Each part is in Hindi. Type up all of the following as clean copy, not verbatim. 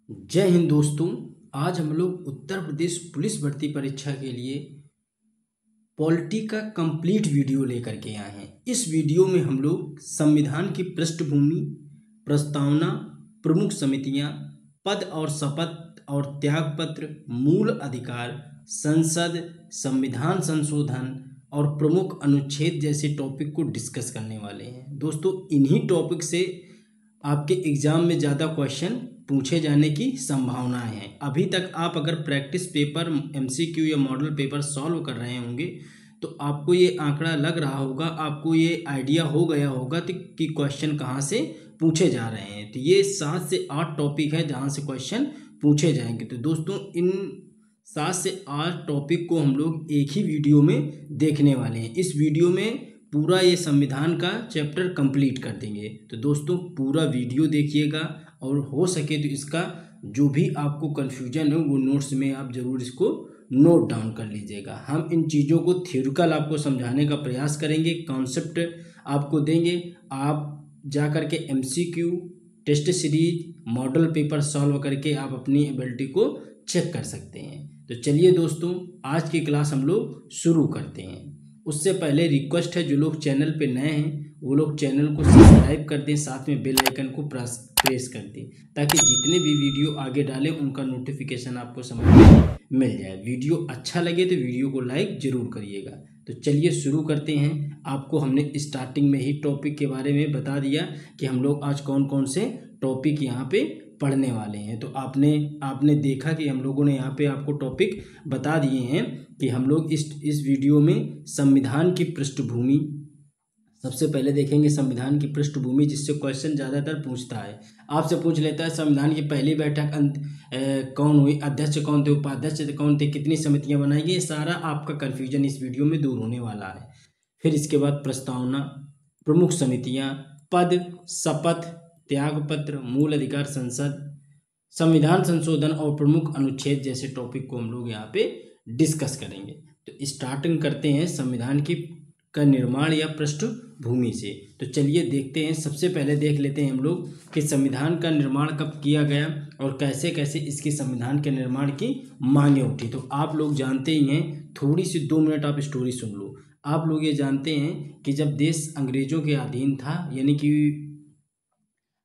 जय हिंद दोस्तों। आज हम लोग उत्तर प्रदेश पुलिस भर्ती परीक्षा के लिए पॉलिटी का कंप्लीट वीडियो लेकर के आए हैं। इस वीडियो में हम लोग संविधान की पृष्ठभूमि, प्रस्तावना, प्रमुख समितियां, पद और शपथ और त्यागपत्र, मूल अधिकार, संसद, संविधान संशोधन और प्रमुख अनुच्छेद जैसे टॉपिक को डिस्कस करने वाले हैं। दोस्तों, इन्हीं टॉपिक से आपके एग्जाम में ज़्यादा क्वेश्चन पूछे जाने की संभावनाएं हैं। अभी तक आप अगर प्रैक्टिस पेपर, एमसीक्यू या मॉडल पेपर सॉल्व कर रहे होंगे तो आपको ये आंकड़ा लग रहा होगा, आपको ये आइडिया हो गया होगा कि क्वेश्चन कहाँ से पूछे जा रहे हैं। तो ये 7 से 8 टॉपिक है जहाँ से क्वेश्चन पूछे जाएंगे। तो दोस्तों, इन 7 से 8 टॉपिक को हम लोग एक ही वीडियो में देखने वाले हैं। इस वीडियो में पूरा ये संविधान का चैप्टर कंप्लीट कर देंगे। तो दोस्तों, पूरा वीडियो देखिएगा और हो सके तो इसका जो भी आपको कन्फ्यूजन है वो नोट्स में आप ज़रूर इसको नोट डाउन कर लीजिएगा। हम इन चीज़ों को थ्योरिकल आपको समझाने का प्रयास करेंगे, कॉन्सेप्ट आपको देंगे। आप जा कर के MCQ, test series, model paper solve करके आप अपनी एबिलिटी को चेक कर सकते हैं। तो चलिए दोस्तों, आज की क्लास हम लोग शुरू करते हैं। उससे पहले रिक्वेस्ट है, जो लोग चैनल पे नए हैं वो लोग चैनल को सब्सक्राइब कर दें, साथ में बेल आइकन को प्रेस कर दें ताकि जितने भी वीडियो आगे डालें उनका नोटिफिकेशन आपको समय में मिल जाए। वीडियो अच्छा लगे तो वीडियो को लाइक जरूर करिएगा। तो चलिए शुरू करते हैं। आपको हमने स्टार्टिंग में ही टॉपिक के बारे में बता दिया कि हम लोग आज कौन कौन से टॉपिक यहाँ पे पढ़ने वाले हैं। तो आपने देखा कि हम लोगों ने यहाँ पे आपको टॉपिक बता दिए हैं कि हम लोग इस वीडियो में संविधान की पृष्ठभूमि सबसे पहले देखेंगे। संविधान की पृष्ठभूमि जिससे क्वेश्चन ज़्यादातर पूछता है, आपसे पूछ लेता है संविधान की पहली बैठक कौन हुई, अध्यक्ष कौन थे, उपाध्यक्ष कौन थे, कितनी समितियां बनाई गई। ये सारा आपका कन्फ्यूजन इस वीडियो में दूर होने वाला है। फिर इसके बाद प्रस्तावना, प्रमुख समितियां, पद, शपथ, त्यागपत्र, मूल अधिकार, संसद, संविधान संशोधन और प्रमुख अनुच्छेद जैसे टॉपिक को हम लोग यहाँ पे डिस्कस करेंगे। तो स्टार्टिंग करते हैं संविधान का निर्माण या पृष्ठभूमि से। तो चलिए देखते हैं। सबसे पहले देख लेते हैं हम लोग कि संविधान का निर्माण कब किया गया और कैसे कैसे इसकी संविधान के निर्माण की मांगें उठी। तो आप लोग जानते ही हैं, थोड़ी सी 2 मिनट आप स्टोरी सुन लो। आप लोग ये जानते हैं कि जब देश अंग्रेजों के अधीन था, यानी कि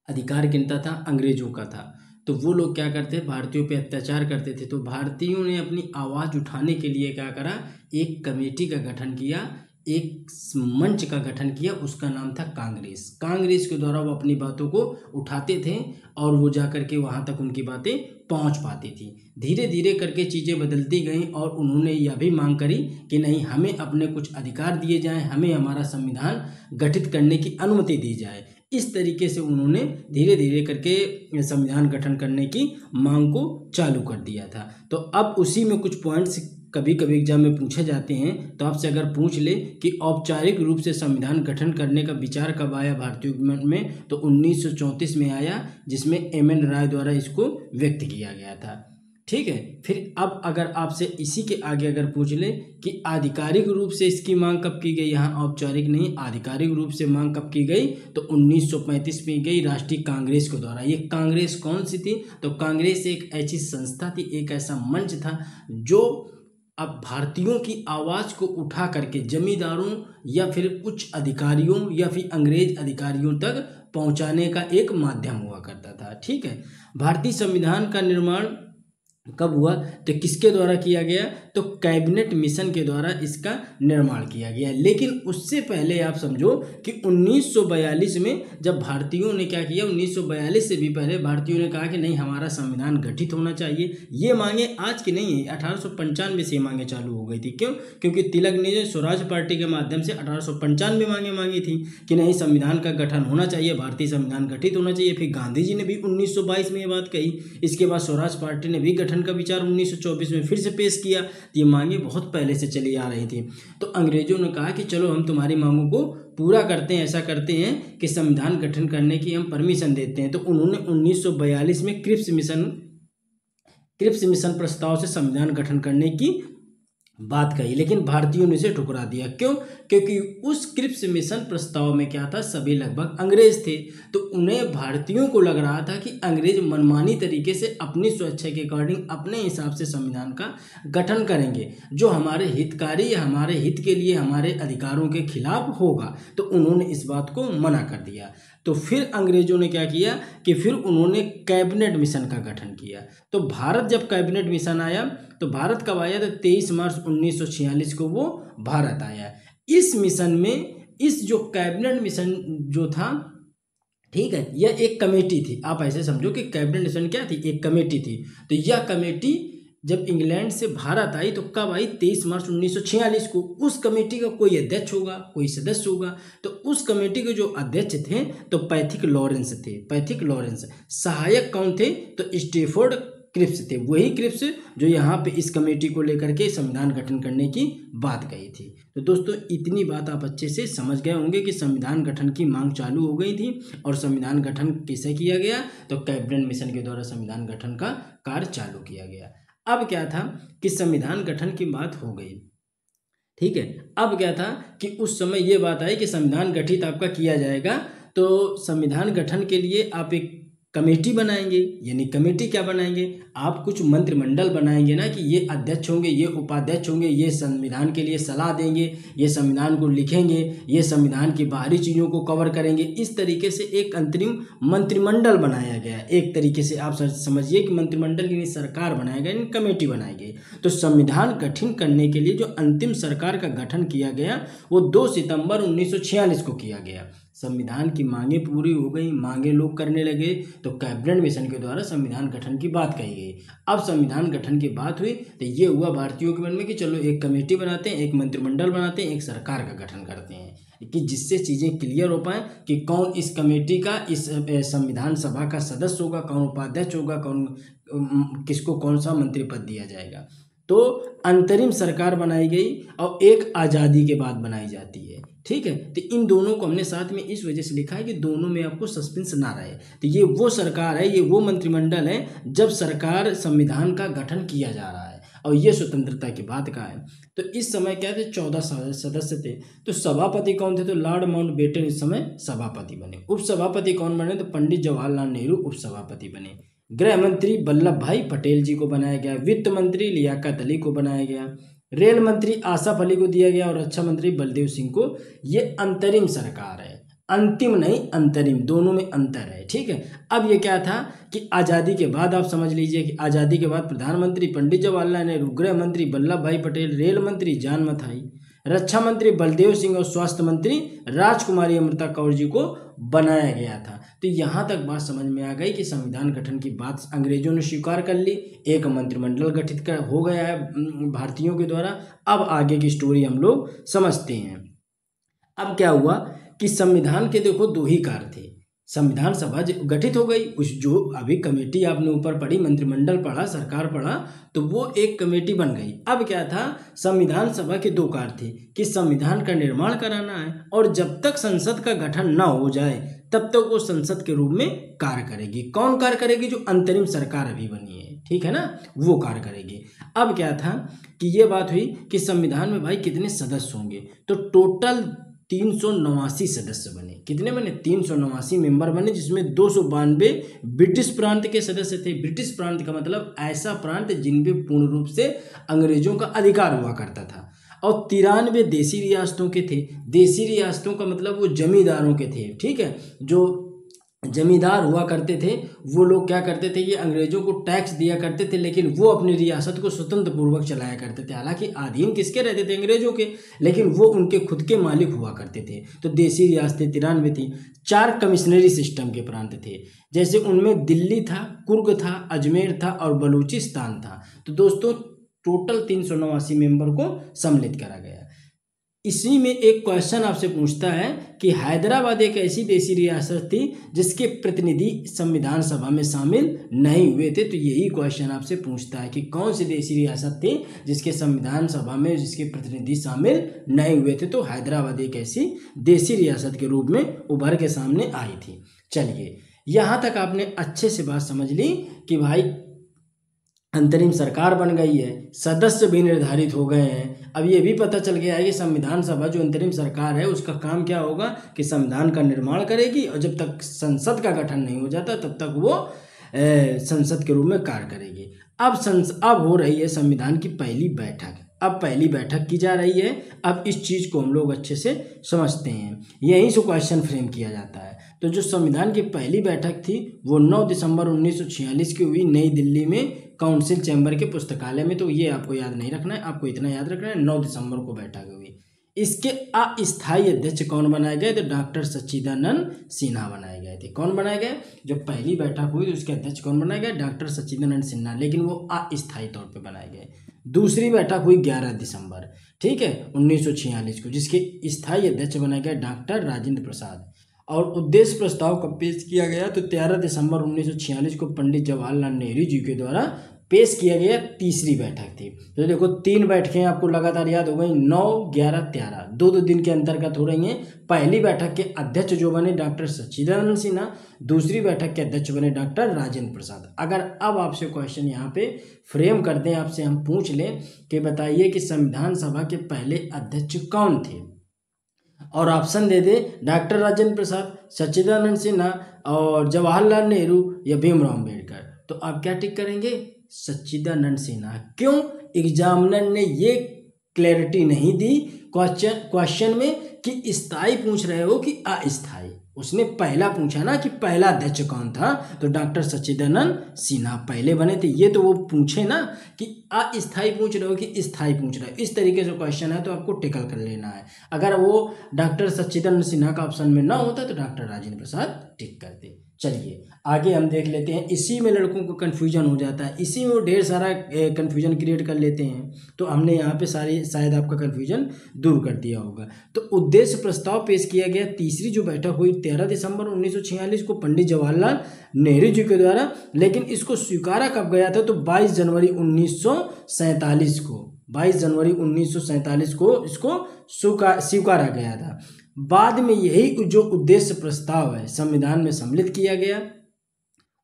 अधिकार किनका था, अंग्रेजों का था, तो वो लोग क्या करते, भारतीयों पे अत्याचार करते थे। तो भारतीयों ने अपनी आवाज़ उठाने के लिए क्या करा, एक कमेटी का गठन किया, एक मंच का गठन किया, उसका नाम था कांग्रेस। कांग्रेस के द्वारा वो अपनी बातों को उठाते थे और वो जा कर के वहाँ तक उनकी बातें पहुँच पाती थी। धीरे धीरे करके चीज़ें बदलती गईं और उन्होंने यह भी मांग करी कि नहीं, हमें अपने कुछ अधिकार दिए जाएं, हमें हमारा संविधान गठित करने की अनुमति दी जाए। इस तरीके से उन्होंने धीरे धीरे करके संविधान गठन करने की मांग को चालू कर दिया था। तो अब उसी में कुछ पॉइंट्स कभी कभी एग्जाम में पूछे जाते हैं। तो आपसे अगर पूछ ले कि औपचारिक रूप से संविधान गठन करने का विचार कब आया भारतीयों में, तो 1934 में आया, जिसमें एम.एन. राय द्वारा इसको व्यक्त किया गया था। ठीक है। फिर अब अगर आपसे इसी के आगे अगर पूछ ले कि आधिकारिक रूप से इसकी मांग कब की गई, यहाँ औपचारिक नहीं, आधिकारिक रूप से मांग कब की गई, तो 1935 में गई राष्ट्रीय कांग्रेस के द्वारा। ये कांग्रेस कौन सी थी, तो कांग्रेस एक ऐसी संस्था थी, एक ऐसा मंच था जो अब भारतीयों की आवाज़ को उठा करके जमींदारों या फिर उच्च अधिकारियों या फिर अंग्रेज अधिकारियों तक पहुंचाने का एक माध्यम हुआ करता था। ठीक है। भारतीय संविधान का निर्माण कब हुआ, तो किसके द्वारा किया गया, तो कैबिनेट मिशन के द्वारा इसका निर्माण किया गया। लेकिन उससे पहले आप समझो कि 1942 में जब भारतीयों ने क्या किया, 1942 से भी पहले भारतीयों ने कहा कि नहीं, हमारा संविधान गठित होना चाहिए। ये मांगे आज की नहीं है, 1895 से मांगे चालू हो गई थी। क्यों, क्योंकि तिलक ने स्वराज पार्टी के माध्यम से 1895 मांगे मांगी थी कि नहीं, संविधान का गठन होना चाहिए, भारतीय संविधान गठित होना चाहिए। फिर गांधी जी ने भी 1922 में ये बात कही। इसके बाद स्वराज पार्टी ने भी का विचार 1924 में फिर से पेश किया। ये मांगे बहुत पहले से चली आ रही थी। तो अंग्रेजों ने कहा कि चलो हम तुम्हारी मांगों को पूरा करते हैं, ऐसा करते हैं कि संविधान गठन करने की हम परमिशन देते हैं। तो उन्होंने 1942 में क्रिप्स मिशन प्रस्ताव से संविधान गठन करने की बात कही, लेकिन भारतीयों ने इसे ठुकरा दिया। क्यों? क्योंकि उस क्रिप्स मिशन प्रस्ताव में क्या था, सभी लगभग अंग्रेज थे, तो उन्हें भारतीयों को लग रहा था कि अंग्रेज मनमानी तरीके से अपनी स्वेच्छा के अकॉर्डिंग अपने हिसाब से संविधान का गठन करेंगे, जो हमारे हितकारी या हमारे हित के लिए हमारे अधिकारों के खिलाफ होगा। तो उन्होंने इस बात को मना कर दिया। तो फिर अंग्रेजों ने क्या किया कि फिर उन्होंने कैबिनेट मिशन का गठन किया। तो भारत जब कैबिनेट मिशन आया, तो भारत कब आया? तो 23 मार्च 1946 को वो भारत आया। इस मिशन में इस जो कैबिनेट मिशन जो था, ठीक है, यह एक कमेटी थी। आप ऐसे समझो कि कैबिनेट मिशन क्या थी? एक कमेटी थी। तो यह कमेटी जब इंग्लैंड से भारत आई तो कब आई? 23 मार्च 1946 को। उस कमेटी का कोई अध्यक्ष होगा, कोई सदस्य होगा। तो उस कमेटी के जो अध्यक्ष थे तो पैथिक लॉरेंस थे। Pethick Lawrence. सहायक कौन थे? तो स्टैफोर्ड क्रिप्स थे। वही क्रिप्स जो यहाँ पे इस कमेटी को लेकर के संविधान गठन करने की बात कही थी। तो दोस्तों इतनी बात आप अच्छे से समझ गए होंगे कि संविधान गठन की मांग चालू हो गई थी और संविधान गठन किसे किया गया? तो कैबिनेट मिशन के द्वारा संविधान गठन का कार्य चालू किया गया। अब क्या था कि संविधान गठन की बात हो गई, ठीक है। अब क्या था कि उस समय ये बात आई कि संविधान गठित आपका किया जाएगा। तो संविधान गठन के लिए आप एक कमेटी बनाएंगे, यानी कमेटी क्या बनाएंगे? आप कुछ मंत्रिमंडल बनाएंगे ना, कि ये अध्यक्ष होंगे, ये उपाध्यक्ष होंगे, ये संविधान के लिए सलाह देंगे, ये संविधान को लिखेंगे, ये संविधान की बाहरी चीज़ों को कवर करेंगे। इस तरीके से एक अंतरिम मंत्रिमंडल बनाया गया। एक तरीके से आप समझिए कि मंत्रिमंडल यानी सरकार बनाया गया, यानी कमेटी बनाई गई। तो संविधान गठन करने के लिए जो अंतिम सरकार का गठन किया गया वो 2 सितंबर 1946 को किया गया। संविधान की मांगे पूरी हो गई, मांगे लोग करने लगे, तो कैबिनेट मिशन के द्वारा संविधान गठन की बात कही गई। अब संविधान गठन की बात हुई तो ये हुआ भारतीयों के मन में कि चलो एक कमेटी बनाते हैं, एक मंत्रिमंडल बनाते हैं, एक सरकार का गठन करते हैं, कि जिससे चीज़ें क्लियर हो पाए कि कौन इस कमेटी का, इस संविधान सभा का सदस्य होगा, कौन उपाध्यक्ष होगा, कौन किसको कौन सा मंत्री पद दिया जाएगा। तो अंतरिम सरकार बनाई गई और एक आज़ादी के बाद बनाई जाती है, ठीक है। तो इन दोनों को हमने साथ में इस वजह से लिखा है कि दोनों में आपको सस्पेंस ना रहे। तो ये वो सरकार है, ये वो मंत्रिमंडल है जब सरकार संविधान का गठन किया जा रहा है, और ये स्वतंत्रता की बात का है। तो इस समय क्या थे? 14 सदस्य थे। तो सभापति कौन थे? तो लॉर्ड माउंटबेटन इस समय सभापति बने। उपसभापति कौन बने? तो पंडित जवाहरलाल नेहरू उपसभापति बने। गृह मंत्री वल्लभ भाई पटेल जी को बनाया गया। वित्त मंत्री लियाकत अली को बनाया गया। रेल मंत्री आसफ अली को दिया गया और रक्षा मंत्री बलदेव सिंह को। ये अंतरिम सरकार है, अंतिम नहीं अंतरिम, दोनों में अंतर है, ठीक है। अब ये क्या था कि आज़ादी के बाद आप समझ लीजिए कि आज़ादी के बाद प्रधानमंत्री पंडित जवाहरलाल नेहरू, गृह मंत्री वल्लभ भाई पटेल, रेल मंत्री जान मथाई, रक्षा मंत्री बलदेव सिंह और स्वास्थ्य मंत्री राजकुमारी अमृता कौर जी को बनाया गया था। तो यहाँ तक बात समझ में आ गई कि संविधान गठन की बात अंग्रेजों ने स्वीकार कर ली, एक मंत्रिमंडल गठित हो गया है भारतीयों के द्वारा। अब आगे की स्टोरी हम लोग समझते हैं। अब क्या हुआ कि संविधान के देखो 2 ही कार्य थे। संविधान सभा गठित हो गई, उस जो अभी कमेटी आपने ऊपर पढ़ी, मंत्रिमंडल पढ़ा, सरकार पढ़ा, तो वो एक कमेटी बन गई। अब क्या था? संविधान सभा के 2 कार्य थे कि संविधान का निर्माण कराना है, और जब तक संसद का गठन ना हो जाए तब तक वो संसद के रूप में कार्य करेगी। कौन कार्य करेगी? जो अंतरिम सरकार अभी बनी है, ठीक है ना, वो कार्य करेगी। अब क्या था कि ये बात हुई कि संविधान में भाई कितने सदस्य होंगे? तो टोटल 389 सदस्य बने। कितने बने? 389 मेंबर बने, जिसमें 292 ब्रिटिश प्रांत के सदस्य थे। ब्रिटिश प्रांत का मतलब ऐसा प्रांत जिन पे पूर्ण रूप से अंग्रेजों का अधिकार हुआ करता था, और 93 देसी रियासतों के थे। देसी रियासतों का मतलब वो जमींदारों के थे, ठीक है। जो जमींदार हुआ करते थे वो लोग क्या करते थे, ये अंग्रेजों को टैक्स दिया करते थे, लेकिन वो अपनी रियासत को स्वतंत्र पूर्वक चलाया करते थे। हालांकि अधीन किसके रहते थे? अंग्रेजों के, लेकिन वो उनके खुद के मालिक हुआ करते थे। तो देसी रियासतें 93 थी। 4 कमिश्नरी सिस्टम के प्रांत थे, जैसे उनमें दिल्ली था, कुर्ग था, अजमेर था और बलूचिस्तान था। तो दोस्तों टोटल 389 मेंबर को सम्मिलित करा गया। इसी में एक क्वेश्चन आपसे पूछता है कि हैदराबाद एक ऐसी देसी रियासत थी जिसके प्रतिनिधि संविधान सभा में शामिल नहीं हुए थे। तो यही क्वेश्चन आपसे पूछता है कि कौन सी देसी रियासत थी जिसके संविधान सभा में जिसके प्रतिनिधि शामिल नहीं हुए थे? तो हैदराबाद एक ऐसी देसी रियासत के रूप में उभर के सामने आई थी। चलिए यहाँ तक आपने अच्छे से बात समझ ली कि भाई अंतरिम सरकार बन गई है, सदस्य भी निर्धारित हो गए हैं। अब ये भी पता चल गया है कि संविधान सभा जो अंतरिम सरकार है उसका काम क्या होगा कि संविधान का निर्माण करेगी और जब तक संसद का गठन नहीं हो जाता तब तक वो संसद के रूप में कार्य करेगी। अब हो रही है संविधान की पहली बैठक। अब पहली बैठक की जा रही है। अब इस चीज़ को हम लोग अच्छे से समझते हैं, यहीं से क्वेश्चन फ्रेम किया जाता है। तो जो संविधान की पहली बैठक थी वो 9 दिसंबर 1946 की हुई नई दिल्ली में काउंसिल चैम्बर के पुस्तकालय में। तो ये आपको याद नहीं रखना है, आपको इतना याद रखना है 9 दिसंबर को बैठक हुई। इसके अस्थायी अध्यक्ष कौन बनाए गए? तो डॉक्टर सच्चिदानंद सिन्हा बनाए गए थे। कौन बनाए गए? जो पहली बैठक हुई तो उसके अध्यक्ष कौन बनाए गए? डॉक्टर सच्चिदानंद सिन्हा, लेकिन वो अस्थायी तौर पे बनाए गए। दूसरी बैठक हुई 11 दिसंबर, ठीक है, 1946 को, जिसके स्थायी अध्यक्ष बनाए गए डॉक्टर राजेंद्र प्रसाद। और उद्देश्य प्रस्ताव कब पेश किया गया? तो 13 दिसंबर 1946 को पंडित जवाहरलाल नेहरू जी के द्वारा पेश किया गया। तीसरी बैठक थी। तो देखो 3 बैठकें आपको लगातार याद हो गई, 9, 11, 13, 2 दिन के अंतर्गत हो रही हैं। पहली बैठक के अध्यक्ष जो बने डॉक्टर सच्चिदानंद सिन्हा, दूसरी बैठक के अध्यक्ष बने डॉक्टर राजेंद्र प्रसाद। अगर अब आपसे क्वेश्चन यहाँ पे फ्रेम कर दें, आपसे हम पूछ लें कि बताइए कि संविधान सभा के पहले अध्यक्ष कौन थे, और ऑप्शन दे दे डॉक्टर राजेंद्र प्रसाद, सच्चिदानंद सिन्हा और जवाहरलाल नेहरू या भीमराव अम्बेडकर, तो आप क्या टिक करेंगे? सच्चिदानंद सिन्हा। क्यों? एग्जामिनर ने ये क्लैरिटी नहीं दी क्वेश्चन में कि स्थायी पूछ रहे हो कि अस्थायी। उसने पहला पूछा ना कि पहला अध्यक्ष कौन था, तो डॉक्टर सच्चिदानंद सिन्हा पहले बने थे। ये तो वो पूछे ना कि अस्थायी पूछ रहे हो कि स्थायी पूछ रहे हो, इस तरीके से क्वेश्चन है तो आपको टिकल कर लेना है। अगर वो डॉक्टर सच्चिदानंद सिन्हा का ऑप्शन में ना होता तो डॉक्टर राजेंद्र प्रसाद टिक करते। चलिए आगे हम देख लेते हैं। इसी में लड़कों को कन्फ्यूजन हो जाता है, इसी में वो ढेर सारा कन्फ्यूजन क्रिएट कर लेते हैं। तो हमने यहाँ पे शायद आपका कन्फ्यूजन दूर कर दिया होगा। तो उद्देश्य प्रस्ताव पेश किया गया। तीसरी जो बैठक हुई 13 दिसंबर 1946 को पंडित जवाहरलाल नेहरू जी के द्वारा, लेकिन इसको स्वीकारा कब गया था? तो 22 जनवरी 1947 को, 22 जनवरी 1947 को इसको स्वीकारा गया था। बाद में यही जो उद्देश्य प्रस्ताव है संविधान में सम्मिलित किया गया।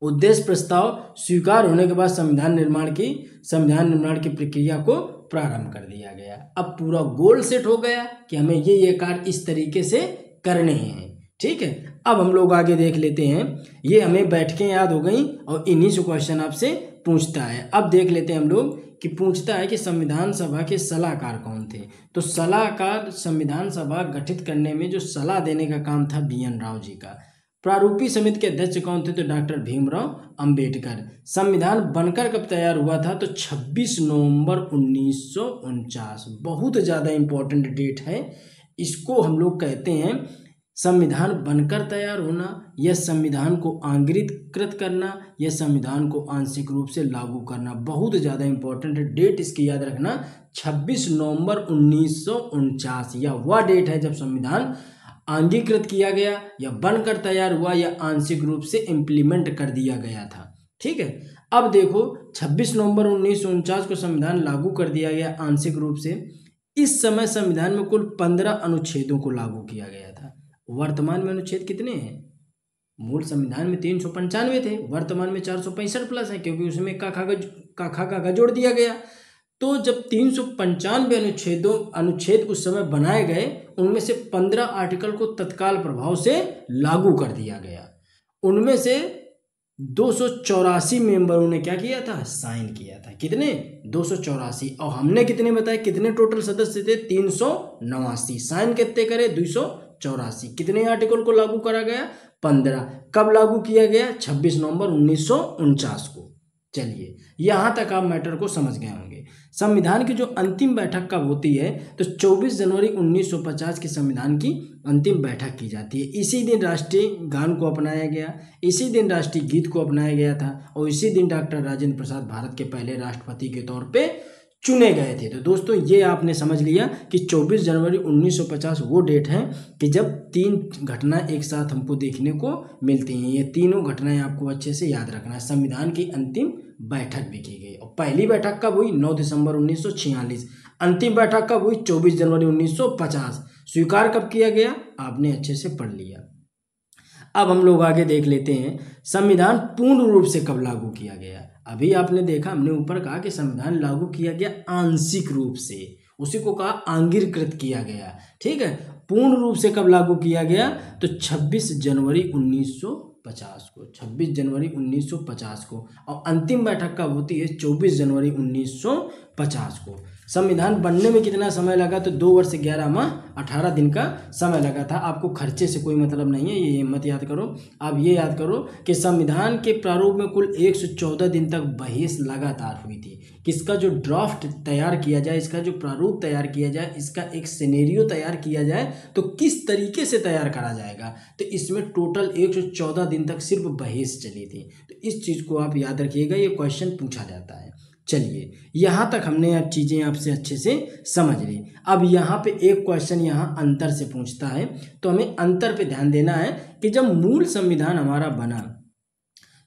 उद्देश्य प्रस्ताव स्वीकार होने के बाद संविधान निर्माण की प्रक्रिया को प्रारंभ कर दिया गया। अब पूरा गोल सेट हो गया कि हमें ये कार्य इस तरीके से करने हैं, ठीक है। अब हम लोग आगे देख लेते हैं। ये हमें बैठकें याद हो गई और इन्हीं से क्वेश्चन आपसे पूछता है। अब देख लेते हैं हम लोग कि पूछता है कि संविधान सभा के सलाहकार कौन थे। तो सलाहकार, संविधान सभा गठित करने में जो सलाह देने का काम था BN राव जी का। प्रारूपी समिति के अध्यक्ष कौन थे? तो डॉक्टर भीमराव अंबेडकर। संविधान बनकर कब तैयार हुआ था? तो 26 नवंबर 1949। बहुत ज़्यादा इम्पोर्टेंट डेट है। इसको हम लोग कहते हैं संविधान बनकर तैयार होना, या संविधान को आंगिकृत करना, या संविधान को आंशिक रूप से लागू करना। बहुत ज़्यादा इंपॉर्टेंट डेट इसकी याद रखना, 26 नवंबर 1949। या वह डेट है जब संविधान आंगिकृत किया गया, या बनकर तैयार हुआ, या आंशिक रूप से इम्प्लीमेंट कर दिया गया था, ठीक है। अब देखो 26 नवंबर 1949 को संविधान लागू कर दिया गया आंशिक रूप से। इस समय संविधान में कुल 15 अनुच्छेदों को लागू किया गया था। वर्तमान में अनुच्छेद कितने हैं? मूल संविधान में 395 थे, वर्तमान में 465 प्लस है, क्योंकि उसमें का खा जोड़ दिया गया। तो जब 395 अनुच्छेद उस समय बनाए गए, उनमें से 15 आर्टिकल को तत्काल प्रभाव से लागू कर दिया गया। उनमें से 284 मेंबरों ने क्या किया था? साइन किया था। कितने? 284। और हमने कितने बताए? कितने टोटल सदस्य थे? 389। साइन कितने करे? 284। कितने आर्टिकल को लागू करा गया? 15। कब लागू किया गया? 26 नवंबर 1949 को। चलिए यहाँ तक आप मैटर को समझ गए होंगे। संविधान की जो अंतिम बैठक कब होती है? तो 24 जनवरी 1950 की संविधान की अंतिम बैठक की जाती है। इसी दिन राष्ट्रीय गान को अपनाया गया, इसी दिन राष्ट्रीय गीत को अपनाया गया था, और इसी दिन डॉक्टर राजेंद्र प्रसाद भारत के पहले राष्ट्रपति के तौर पे चुने गए थे। तो दोस्तों ये आपने समझ लिया कि 24 जनवरी 1950 वो डेट है कि जब 3 घटना एक साथ हमको देखने को मिलती हैं। ये तीनों घटनाएं आपको अच्छे से याद रखना है। संविधान की अंतिम बैठक भी की गई, और पहली बैठक कब हुई? 9 दिसंबर 1946। अंतिम बैठक कब हुई? 24 जनवरी 1950। स्वीकार कब किया गया? आपने अच्छे से पढ़ लिया। अब हम लोग आगे देख लेते हैं संविधान पूर्ण रूप से कब लागू किया गया। अभी आपने देखा, हमने ऊपर कहा कि संविधान लागू किया गया आंशिक रूप से, उसी को कहा आंगिरकृत किया गया। ठीक है, पूर्ण रूप से कब लागू किया गया, तो 26 जनवरी 1950 को, 26 जनवरी 1950 को। और अंतिम बैठक कब होती है, 24 जनवरी 1950 को। संविधान बनने में कितना समय लगा, तो 2 वर्ष 11 माह 18 दिन का समय लगा था। आपको खर्चे से कोई मतलब नहीं है, ये मत याद करो। आप ये याद करो कि संविधान के प्रारूप में कुल 114 दिन तक बहस लगातार हुई थी। किसका जो ड्राफ्ट तैयार किया जाए, इसका जो प्रारूप तैयार किया जाए, इसका एक सिनेरियो तैयार किया जाए तो किस तरीके से तैयार करा जाएगा, तो इसमें टोटल 114 दिन तक सिर्फ बहस चली थी। तो इस चीज़ को आप याद रखिएगा, ये क्वेश्चन पूछा जाता है। चलिए, यहाँ तक हमने अब चीज़ें आपसे अच्छे से समझ ली। अब यहाँ पे एक क्वेश्चन यहाँ अंतर से पूछता है, तो हमें अंतर पे ध्यान देना है कि जब मूल संविधान हमारा बना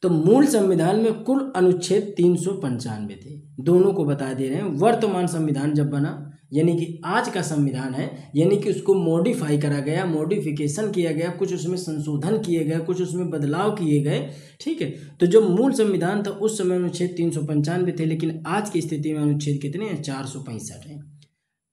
तो मूल संविधान में कुल अनुच्छेद 395 थे। दोनों को बता दे रहे हैं। वर्तमान संविधान जब बना, यानी कि आज का संविधान है, यानी कि उसको मॉडिफाई करा गया, मॉडिफिकेशन किया गया, कुछ उसमें संशोधन किए गए, कुछ उसमें बदलाव किए गए। ठीक है, तो जो मूल संविधान था उस समय अनुच्छेद 395 थे, लेकिन आज की स्थिति में अनुच्छेद कितने हैं, 465 हैं।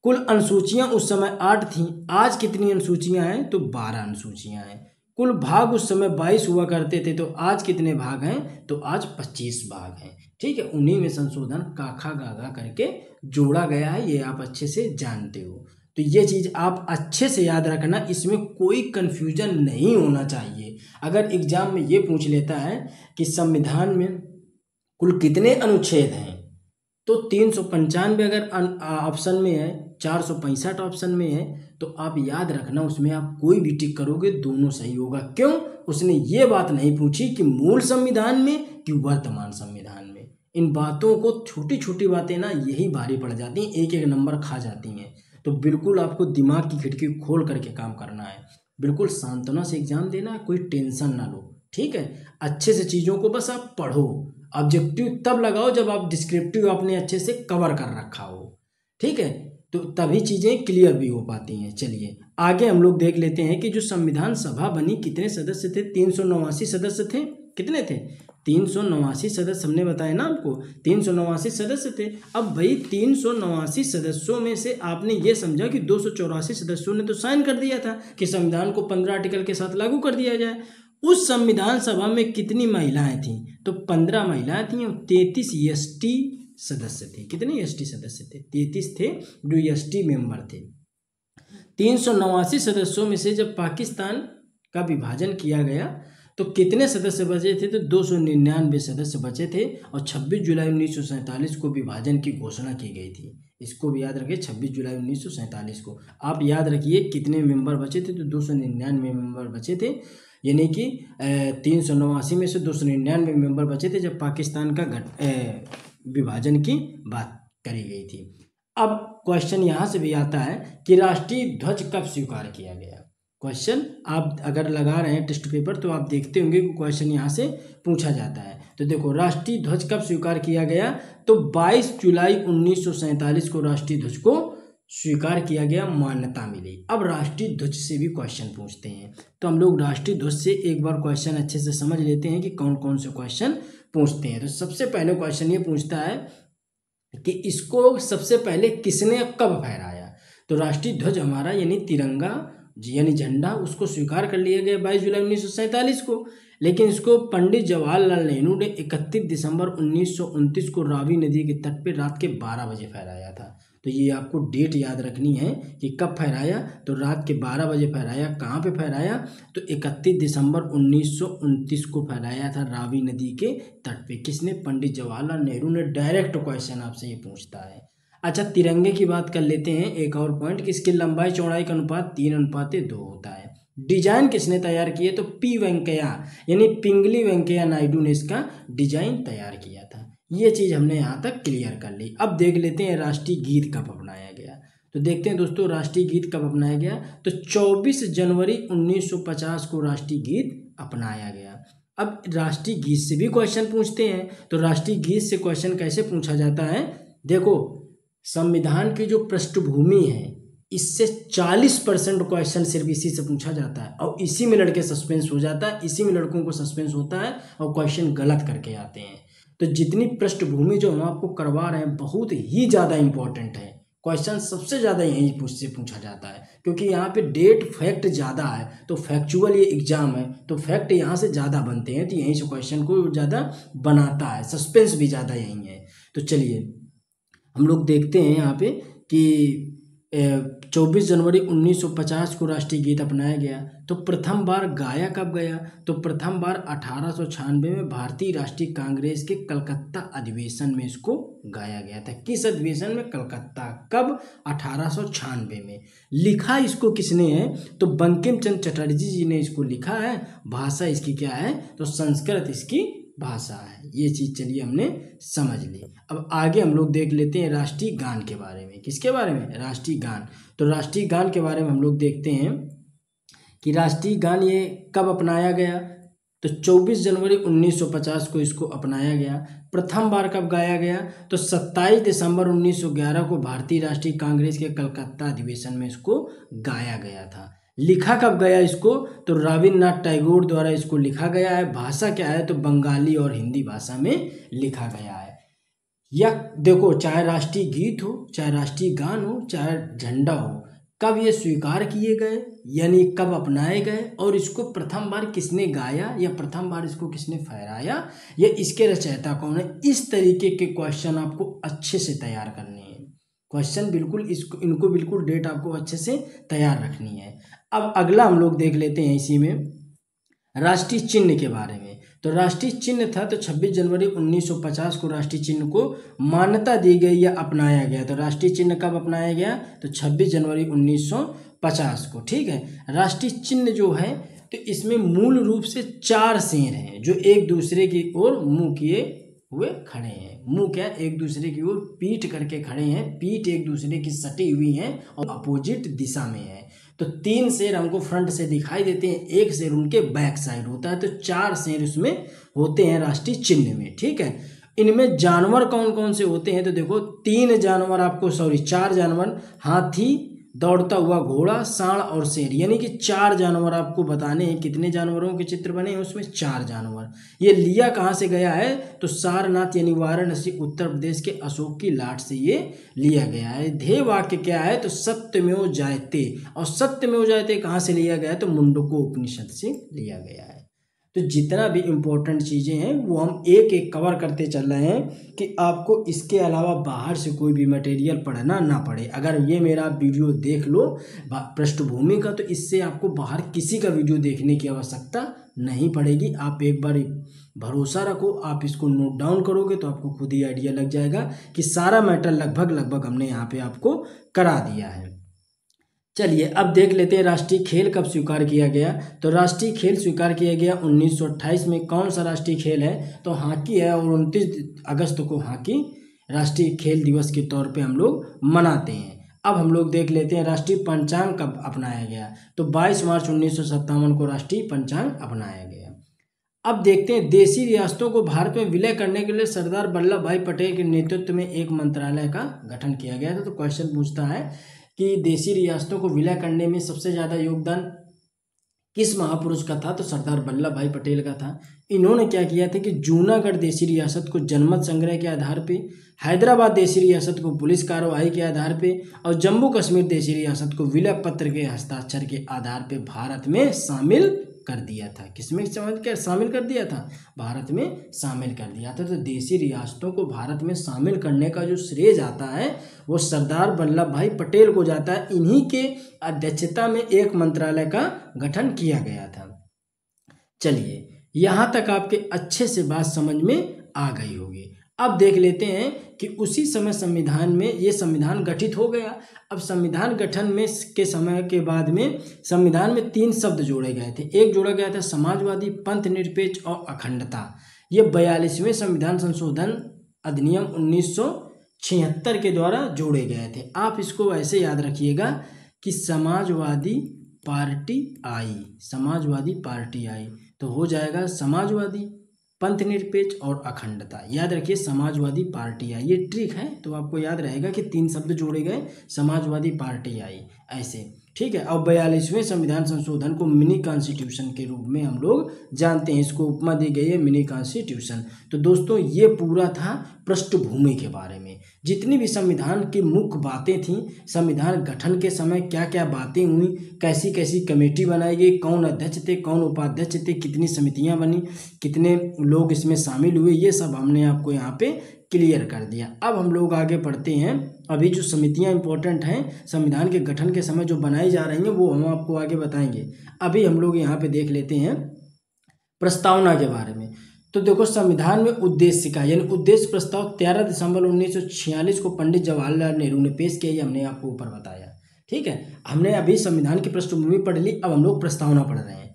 कुल अनुसूचियां उस समय 8 थीं, आज कितनी अनुसूचियां हैं, तो 12 अनुसूचियां हैं। कुल भाग उस समय 22 हुआ करते थे, तो आज कितने भाग हैं, तो आज 25 भाग हैं। ठीक है, उन्हीं में संशोधन काखा गागा करके जोड़ा गया है, ये आप अच्छे से जानते हो। तो ये चीज़ आप अच्छे से याद रखना, इसमें कोई कन्फ्यूजन नहीं होना चाहिए। अगर एग्जाम में ये पूछ लेता है कि संविधान में कुल कितने अनुच्छेद हैं, तो 395 अगर ऑप्शन में है, 465 ऑप्शन में है, तो आप याद रखना उसमें आप कोई भी टिक करोगे दोनों सही होगा। क्यों, उसने ये बात नहीं पूछी कि मूल संविधान में कि वर्तमान संविधान में। इन बातों को, छोटी छोटी बातें ना यही भारी पड़ जाती हैं, एक एक नंबर खा जाती हैं। तो बिल्कुल आपको दिमाग की खिड़की खोल करके काम करना है, बिल्कुल सांत्वना से एग्जाम देना है, कोई टेंशन ना लो। ठीक है, अच्छे से चीज़ों को बस आप पढ़ो। ऑब्जेक्टिव तब लगाओ जब आप डिस्क्रिप्टिव आपने अच्छे से कवर कर रखा हो। ठीक है, तो तभी चीज़ें क्लियर भी हो पाती हैं। चलिए आगे हम लोग देख लेते हैं कि जो संविधान सभा बनी कितने सदस्य थे, 389 सदस्य थे। कितने थे, 389 सदस्य, हमने बताया ना आपको 389 सदस्य थे। अब भाई 389 सदस्यों में से आपने ये समझा कि 284 सदस्यों ने तो साइन कर दिया था कि संविधान को 15 आर्टिकल के साथ लागू कर दिया जाए। उस संविधान सभा में कितनी महिलाएं थीं, तो 15 महिलाएं थीं और 33 एसटी सदस्य थे। कितने एसटी सदस्य थे, 33 थे जो एसटी मेंबर थे। 389 सदस्यों में से जब पाकिस्तान का विभाजन किया गया तो कितने सदस्य बचे थे, तो 299 सदस्य बचे थे। और 26 जुलाई 1947 को विभाजन की घोषणा की गई थी। इसको भी याद रखिए, 26 जुलाई 1947 को। आप याद रखिए कितने मेंबर बचे थे, तो 299 मेंबर बचे थे, यानी कि 389 में से 299 मेंबर बचे थे जब पाकिस्तान का विभाजन की बात करी गई थी। अब क्वेश्चन यहाँ से भी आता है कि राष्ट्रीय ध्वज कब स्वीकार किया गया। क्वेश्चन आप अगर लगा रहे हैं टेस्ट पेपर तो आप देखते होंगे कि क्वेश्चन यहाँ से पूछा जाता है। तो देखो, राष्ट्रीय ध्वज कब स्वीकार किया गया, तो 22 जुलाई 1947 को राष्ट्रीय ध्वज को स्वीकार किया गया, मान्यता मिली। अब राष्ट्रीय ध्वज से भी क्वेश्चन पूछते हैं, तो हम लोग राष्ट्रीय ध्वज से एक बार क्वेश्चन अच्छे से समझ लेते हैं कि कौन कौन से क्वेश्चन पूछते हैं। तो सबसे पहले क्वेश्चन ये पूछता है कि इसको सबसे पहले किसने कब फहराया। तो राष्ट्रीय ध्वज हमारा यानी तिरंगा यानी झंडा, उसको स्वीकार कर लिया गया 22 जुलाई 1947 को, लेकिन इसको पंडित जवाहरलाल नेहरू ने 31 दिसंबर 1929 को रावी नदी के तट पर रात के 12 बजे फहराया था। तो ये आपको डेट याद रखनी है कि कब फहराया, तो रात के 12 बजे फहराया। कहाँ पे फहराया, तो 31 दिसंबर 1929 को फहराया था रावी नदी के तट पे। किसने, पंडित जवाहरलाल नेहरू ने। डायरेक्ट क्वेश्चन आपसे ये पूछता है। अच्छा, तिरंगे की बात कर लेते हैं एक और पॉइंट कि इसकी लंबाई चौड़ाई का अनुपात 3:2 होता है। डिजाइन किसने तैयार किए, तो पी वेंकैया यानी पिंगली वेंकैया नायडू ने इसका डिजाइन तैयार किया था। ये चीज़ हमने यहाँ तक क्लियर कर ली। अब देख लेते हैं राष्ट्रीय गीत कब अपनाया गया। तो देखते हैं दोस्तों राष्ट्रीय गीत कब अपनाया गया, तो 24 जनवरी 1950 को राष्ट्रीय गीत अपनाया गया। अब राष्ट्रीय गीत से भी क्वेश्चन पूछते हैं। तो राष्ट्रीय गीत से क्वेश्चन कैसे पूछा जाता है, देखो संविधान की जो पृष्ठभूमि है इससे 40% क्वेश्चन सिर्फ इसी से पूछा जाता है और इसी में लड़के सस्पेंस हो जाता है, इसी में लड़कों को सस्पेंस होता है और क्वेश्चन गलत करके आते हैं। तो जितनी पृष्ठभूमि जो हम आपको करवा रहे हैं बहुत ही ज़्यादा इंपॉर्टेंट है। क्वेश्चन सबसे ज़्यादा यहीं से पूछा जाता है, क्योंकि यहाँ पे डेट फैक्ट ज़्यादा है, तो फैक्चुअल ये एग्जाम है तो फैक्ट यहाँ से ज़्यादा बनते हैं, तो यहीं से क्वेश्चन को ज़्यादा बनाता है, सस्पेंस भी ज़्यादा यहीं है। तो चलिए हम लोग देखते हैं यहाँ पे कि 24 जनवरी 1950 को राष्ट्रीय गीत अपनाया गया। तो प्रथम बार गाया कब गया? तो प्रथम बार 1896 में भारतीय राष्ट्रीय कांग्रेस के कलकत्ता अधिवेशन में इसको गाया गया था। किस अधिवेशन में? कलकत्ता। कब? 1896 में। लिखा इसको किसने है? तो बंकिम चंद्र चटर्जी जी ने इसको लिखा है। भाषा इसकी क्या है? तो संस्कृत इसकी भाषा है। ये चीज़ चलिए हमने समझ ली। अब आगे हम लोग देख लेते हैं राष्ट्रीय गान के बारे में। किसके बारे में? राष्ट्रीय गान। तो राष्ट्रीय गान के बारे में हम लोग देखते हैं कि राष्ट्रीय गान ये कब अपनाया गया? तो 24 जनवरी 1950 को इसको अपनाया गया। प्रथम बार कब गाया गया? तो 27 दिसंबर 1911 को भारतीय राष्ट्रीय कांग्रेस के कलकत्ता अधिवेशन में इसको गाया गया था। लिखा कब गया इसको? तो रविन्द्रनाथ टैगोर द्वारा इसको लिखा गया है। भाषा क्या है? तो बंगाली और हिंदी भाषा में लिखा गया है। या देखो, चाहे राष्ट्रीय गीत हो, चाहे राष्ट्रीय गान हो, चाहे झंडा हो, कब ये स्वीकार किए गए यानी कब अपनाए गए और इसको प्रथम बार किसने गाया या प्रथम बार इसको किसने फहराया या इसके रचयिता कौन है? इस तरीके के क्वेश्चन आपको अच्छे से तैयार करने हैं। क्वेश्चन बिल्कुल इनको बिल्कुल डेट आपको अच्छे से तैयार रखनी है। अब अगला हम लोग देख लेते हैं इसी में राष्ट्रीय चिन्ह के बारे में। तो राष्ट्रीय चिन्ह था तो 26 जनवरी 1950 को राष्ट्रीय चिन्ह को मान्यता दी गई या अपनाया गया। तो राष्ट्रीय चिन्ह कब अपनाया गया? तो 26 जनवरी 1950 को। ठीक है। राष्ट्रीय चिन्ह जो है तो इसमें मूल रूप से 4 शेर हैं जो एक दूसरे की ओर मुंह किए हुए खड़े हैं। मुंह क्या? एक दूसरे की ओर पीठ करके खड़े हैं, पीठ एक दूसरे की सटी हुई है और अपोजिट दिशा में है। तो 3 शेर हमको फ्रंट से दिखाई देते हैं, एक शेर उनके बैक साइड होता है। तो 4 शेर उसमें होते हैं राष्ट्रीय चिन्ह में। ठीक है। इनमें जानवर कौन कौन से होते हैं? तो देखो 4 जानवर, हाथी, दौड़ता हुआ घोड़ा, सांड और शेर, यानी कि 4 जानवर आपको बताने हैं। कितने जानवरों के चित्र बने हैं उसमें? 4 जानवर। ये लिया कहाँ से गया है? तो सारनाथ यानी वाराणसी उत्तर प्रदेश के अशोक की लाट से ये लिया गया है। ध्येय वाक्य क्या है? तो सत्यमेव जयते। और सत्यमेव जयते कहाँ से लिया गया है? तो मुंडको उपनिषद से लिया गया है। तो जितना भी इम्पोर्टेंट चीज़ें हैं वो हम एक एक कवर करते चल रहे हैं कि आपको इसके अलावा बाहर से कोई भी मटेरियल पढ़ना ना पड़े। अगर ये मेरा वीडियो देख लो पृष्ठभूमि का, तो इससे आपको बाहर किसी का वीडियो देखने की आवश्यकता नहीं पड़ेगी। आप एक बार भरोसा रखो, आप इसको नोट डाउन करोगे तो आपको खुद ही आइडिया लग जाएगा कि सारा मैटर लगभग हमने यहाँ पे आपको करा दिया है। चलिए अब देख लेते हैं राष्ट्रीय खेल कब स्वीकार किया गया। तो राष्ट्रीय खेल स्वीकार किया गया 1928 में। कौन सा राष्ट्रीय खेल है? तो हॉकी है और 29 अगस्त को हॉकी राष्ट्रीय खेल दिवस के तौर पे हम लोग मनाते हैं। अब हम लोग देख लेते हैं राष्ट्रीय पंचांग कब अपनाया गया। तो 22 मार्च 1957 को राष्ट्रीय पंचांग अपनाया गया। अब देखते हैं देशी रियासतों को भारत में विलय करने के लिए सरदार वल्लभ भाई पटेल के नेतृत्व में एक मंत्रालय का गठन किया गया था। तो क्वेश्चन पूछता है कि देशी रियासतों को विलय करने में सबसे ज़्यादा योगदान किस महापुरुष का था? तो सरदार वल्लभ भाई पटेल का था। इन्होंने क्या किया था कि जूनागढ़ देशी रियासत को जनमत संग्रह के आधार पे, हैदराबाद देशी रियासत को पुलिस कार्रवाई के आधार पे और जम्मू कश्मीर देशी रियासत को विलय पत्र के हस्ताक्षर के आधार पे भारत में शामिल कर दिया था। किसमें शामिल कर दिया था? भारत में शामिल कर दिया था। तो देशी रियासतों को भारत में शामिल करने का जो श्रेय जाता है वो सरदार वल्लभ भाई पटेल को जाता है। इन्हीं के अध्यक्षता में एक मंत्रालय का गठन किया गया था। चलिए यहाँ तक आपके अच्छे से बात समझ में आ गई होगी। अब देख लेते हैं कि उसी समय संविधान में ये संविधान गठित हो गया। अब संविधान गठन में के समय के बाद में संविधान में 3 शब्द जोड़े गए थे। एक जोड़ा गया था समाजवादी, पंथ निरपेक्ष और अखंडता। ये 42वें संविधान संशोधन अधिनियम 1976 के द्वारा जोड़े गए थे। आप इसको ऐसे याद रखिएगा कि समाजवादी पार्टी आई, समाजवादी पार्टी आई तो हो जाएगा समाजवादी, पंथनिरपेक्ष और अखंडता। याद रखिए समाजवादी पार्टी आई, ये ट्रिक है तो आपको याद रहेगा कि 3 शब्द जोड़े गए, समाजवादी पार्टी आई ऐसे, ठीक है। और 42वें संविधान संशोधन को मिनी कॉन्स्टिट्यूशन के रूप में हम लोग जानते हैं, इसको उपमा दी गई है मिनी कॉन्स्टिट्यूशन। तो दोस्तों ये पूरा था पृष्ठभूमि के बारे में, जितनी भी संविधान की मुख्य बातें थीं, संविधान गठन के समय क्या क्या बातें हुई, कैसी कैसी कमेटी बनाई गई, कौन अध्यक्ष थे, कौन उपाध्यक्ष थे, कितनी समितियां बनी, कितने लोग इसमें शामिल हुए, ये सब हमने आपको यहाँ पे क्लियर कर दिया। अब हम लोग आगे पढ़ते हैं। अभी जो समितियां इंपॉर्टेंट हैं संविधान के गठन के समय जो बनाई जा रही हैं वो हम आपको आगे बताएंगे। अभी हम लोग यहाँ पे देख लेते हैं प्रस्तावना के बारे में। तो देखो संविधान में उद्देश्य का यानी उद्देश्य प्रस्ताव 13 दिसंबर 1946 को पंडित जवाहरलाल नेहरू ने पेश किया, ये हमने आपको ऊपर बताया, ठीक है। हमने अभी संविधान की पृष्ठभूमि पढ़ ली, अब हम लोग प्रस्तावना पढ़ रहे हैं।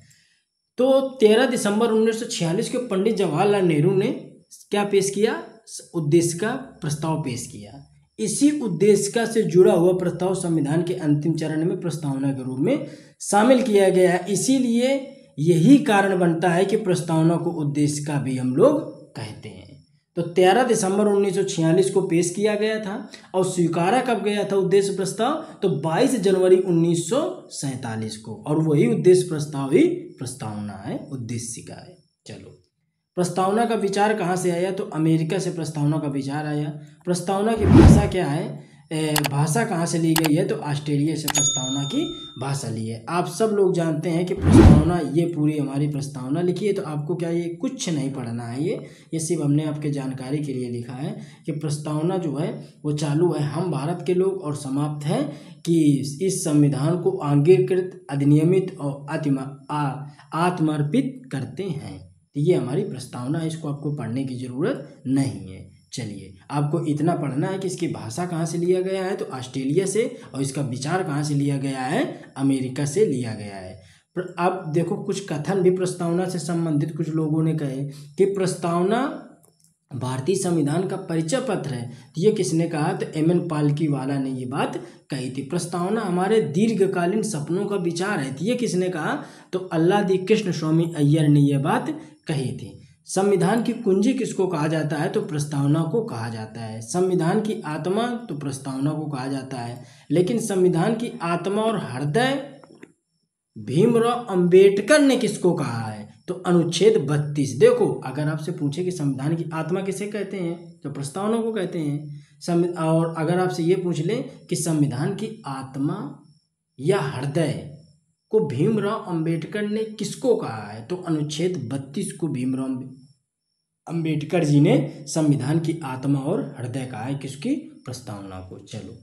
तो 13 दिसंबर 1946 को पंडित जवाहरलाल नेहरू ने क्या पेश किया, उद्देश्य का प्रस्ताव पेश किया। इसी उद्देश्य का से जुड़ा हुआ प्रस्ताव संविधान के अंतिम चरण में प्रस्तावना के रूप में शामिल किया गया है। इसीलिए यही कारण बनता है कि प्रस्तावना को उद्देश्य का भी हम लोग कहते हैं। तो 13 दिसंबर 1946 को पेश किया गया था और स्वीकारा कब गया था उद्देश्य प्रस्ताव, तो 22 जनवरी 1947 को, और वही उद्देश्य प्रस्ताव ही प्रस्तावना है, उद्देश्य का है। चलो प्रस्तावना का विचार कहाँ से आया, तो अमेरिका से प्रस्तावना का विचार आया। प्रस्तावना की भाषा क्या है, भाषा कहाँ से ली गई है, तो ऑस्ट्रेलिया से प्रस्तावना की भाषा ली है। आप सब लोग जानते हैं कि प्रस्तावना, ये पूरी हमारी प्रस्तावना लिखी है, तो आपको क्या ये कुछ नहीं पढ़ना है, ये सिर्फ हमने आपके जानकारी के लिए लिखा है कि प्रस्तावना जो है वो चालू है हम भारत के लोग और समाप्त है कि इस संविधान को अंगीकृत, अधिनियमित और आत्मर्पित करते हैं। तो ये हमारी प्रस्तावना है, इसको आपको पढ़ने की ज़रूरत नहीं है। चलिए आपको इतना पढ़ना है कि इसकी भाषा कहाँ से लिया गया है, तो ऑस्ट्रेलिया से, और इसका विचार कहाँ से लिया गया है, अमेरिका से लिया गया है। अब देखो कुछ कथन भी प्रस्तावना से संबंधित कुछ लोगों ने कहे कि प्रस्तावना भारतीय संविधान का परिचय पत्र है। तो ये किसने कहा, तो एम.एन. पालकीवाला ने ये बात कही थी। प्रस्तावना हमारे दीर्घकालीन सपनों का विचार है, तो ये किसने कहा, तो अल्लादी कृष्ण स्वामी अय्यर ने यह बात कही थी। संविधान की कुंजी किसको कहा जाता है, तो प्रस्तावना को कहा जाता है। संविधान की आत्मा, तो प्रस्तावना को कहा जाता है। लेकिन संविधान की आत्मा और हृदय भीमराव अंबेडकर ने किसको कहा है, तो अनुच्छेद 32। देखो अगर आपसे पूछे कि संविधान की आत्मा किसे कहते हैं, तो प्रस्तावना को कहते हैं। और अगर आपसे ये पूछ ले कि संविधान की आत्मा या हृदय को भीमराव अंबेडकर ने किसको कहा है, तो अनुच्छेद 32 को भीमराव अंबेडकर जी ने संविधान की आत्मा और हृदय कहा है, किसकी, प्रस्तावना को। चलो